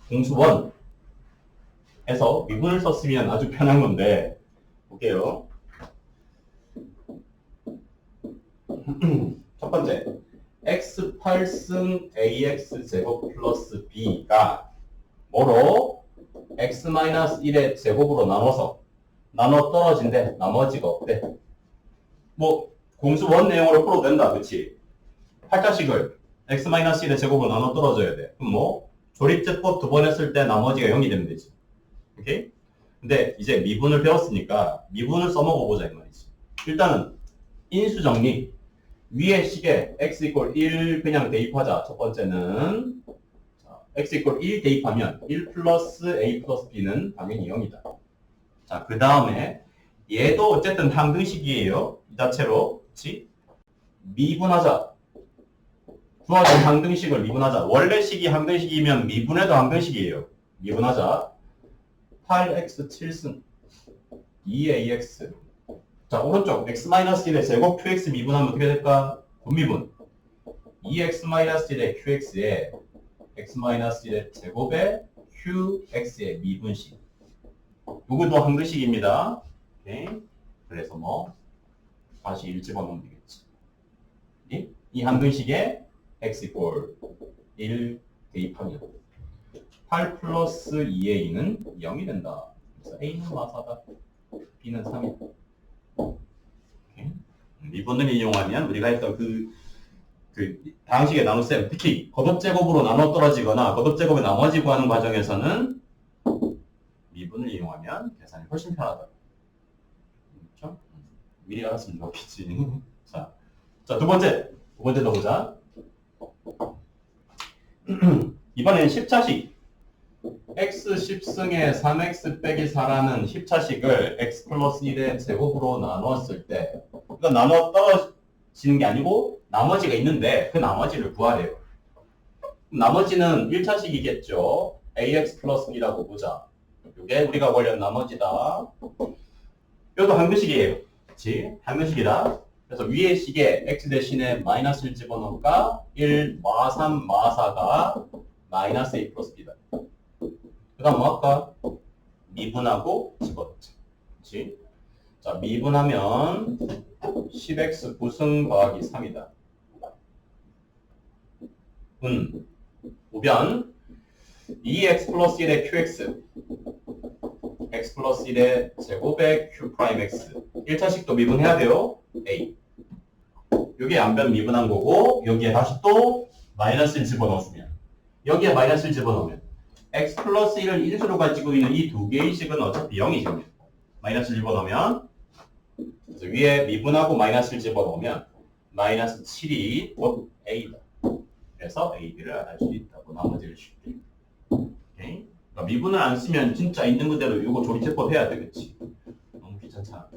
공수 1에서 미분을 썼으면 아주 편한 건데, 볼게요. 첫 번째, x 8승 ax 제곱 플러스 b가 뭐로? x 1의 제곱으로 나눠서 나눠 떨어진대. 나머지가 없대. 뭐 공수 1 내용으로 풀어도 된다. 그치? 8자식을 x 1의 제곱으로 나눠 떨어져야 돼. 그럼 뭐 조립제법 2번 했을 때 나머지가 0이 되면 되지. 오케이? 근데 이제 미분을 배웠으니까 미분을 써먹어보자 이 말이지. 일단은 인수 정리. 위에 식에 x = 1 그냥 대입하자. 첫 번째는 자, x = 1 대입하면 1 플러스 a 플러스 b는 당연히 0이다. 자, 그 다음에 얘도 어쨌든 항등식이에요. 이 자체로. 그치? 미분하자. 주어진 항등식을 미분하자. 원래 식이 항등식이면 미분해도 항등식이에요. 미분하자. 8x 7승 2ax. 자, 오른쪽 x-1의 제곱 qx 미분하면 어떻게 될까? 분미분. 2x-1의 qx에 x-1의 제곱에 qx의 미분식. 요것도 항등식입니다. 오케이. 그래서 뭐 다시 1 집어넣으면 되겠지. 이 항등식에 x = 1 대입하면 8 플러스 2a는 0이 된다. 그래서 a는 마사다. b는 3이다. 미분을 이용하면 우리가 했던 그 다항식의 나눗셈, 특히 거듭제곱으로 나눠 떨어지거나 거듭제곱의 나머지 구하는 과정에서는 미분을 이용하면 계산이 훨씬 편하다. 그렇죠? 미리 알았으면 좋겠지. 자, 두 번째 넣어보자. 이번엔 10차식. x 10승에 3x 빼기 4라는 10차식을 x 플러스 1의 제곱으로 나누었을 때, 그러니까 나눠 떨어지는 게 아니고 나머지가 있는데 그 나머지를 구하래요. 나머지는 1차식이겠죠. ax 플러스 b라고 보자. 이게 우리가 구하려는 나머지다. 이것도 항등식이에요. 그치? 항등식이다. 그래서 위에 식에 x 대신에 마이너스를 집어넣을까? 1, 마 3, 마 4가 마이너스 a 플러스 b다. 그 다음 뭐 할까? 미분하고 집어넣자. 그치? 자, 미분하면 10x 9승 더하기 3이다. 우변 2x 플러스 1의 qx x 플러스 1의 제곱의 q 프라임 x 1차식도 미분해야 돼요. a 여기에 안변 미분한 거고 여기에 다시 또 마이너스를 집어넣으면 여기에 마이너스를 집어넣으면 x 플러스 1을 인수로 가지고 있는 이 두 개의 식은 어차피 0이죠. 마이너스를 집어넣으면 그래서 위에 미분하고 마이너스를 집어넣으면 마이너스 7이 곧 a다. 그래서 a를 알 수 있다고 나머지를 쉽게. 오케이? 그러니까 미분을 안 쓰면 진짜 있는 그대로 이거 조립제법 해야 되겠지. 너무 귀찮잖아.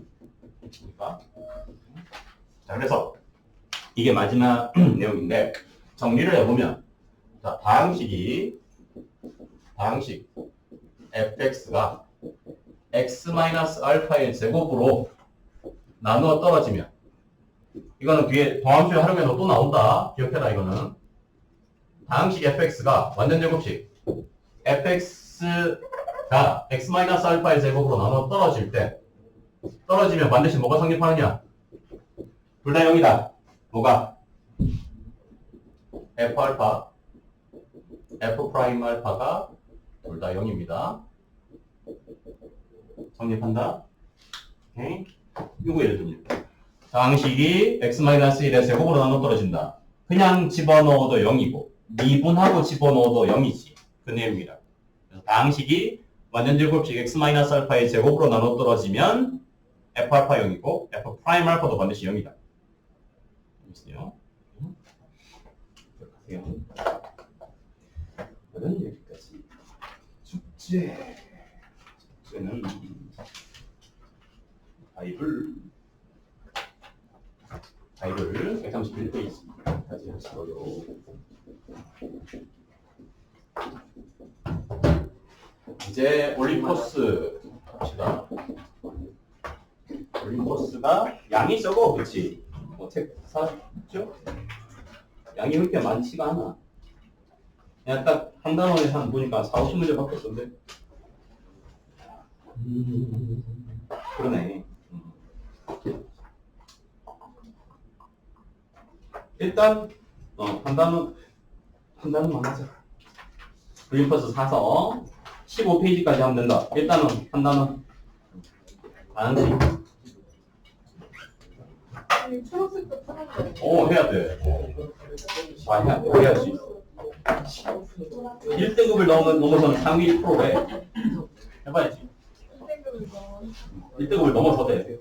그러니까. 자, 그래서 이게 마지막 내용인데 정리를 해보면 자, 다항식 fx가 x-알파의 제곱으로 나누어 떨어지면 이거는 뒤에 동함수를 활용해서 또 나온다. 기억해라 이거는. 다항식 fx가 완전 제곱식 fx가 x-알파의 제곱으로 나누어 떨어질 때 떨어지면 반드시 뭐가 성립하느냐? 둘 다 0이다. 뭐가? f알파 f'알파가 둘 다 0입니다. 성립한다. 오케이. 이거 예를 들면 다항식이 x-1의 제곱으로 나눠 떨어진다. 그냥 집어넣어도 0이고 미분하고 집어넣어도 0이지. 그 내용입니다. 그래서 다항식이 완전 제곱식 x-알파의 제곱으로 나눠 떨어지면 f알파 0이고 f'알파도 반드시 0이다. 있어요. 기억하세요. 오늘은 여기까지. 숙제는 바이블 131페이지까지 하시고요. 이제 올림포스 합시다. 올림포스가 양이 적어, 그치? 책 사죠? 양이 그렇게 많지가 않아. 그냥 딱 한 단원에 한 보니까 4, 50문제밖에 없던데. 그러네. 일단 한 단원만 하자. 올림포스 사서 15페이지까지 하면 된다. 일단은 한 단원. 다항식. 아니, 초록색도 찾았어요. 해야 돼. 해야지. 1등급을 넘어서는 상위 1%래. 해봐야지. 1등급을 넘어서 돼.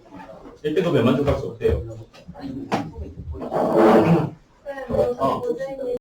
1등급에 만족할 수 없대요. 네, 고생이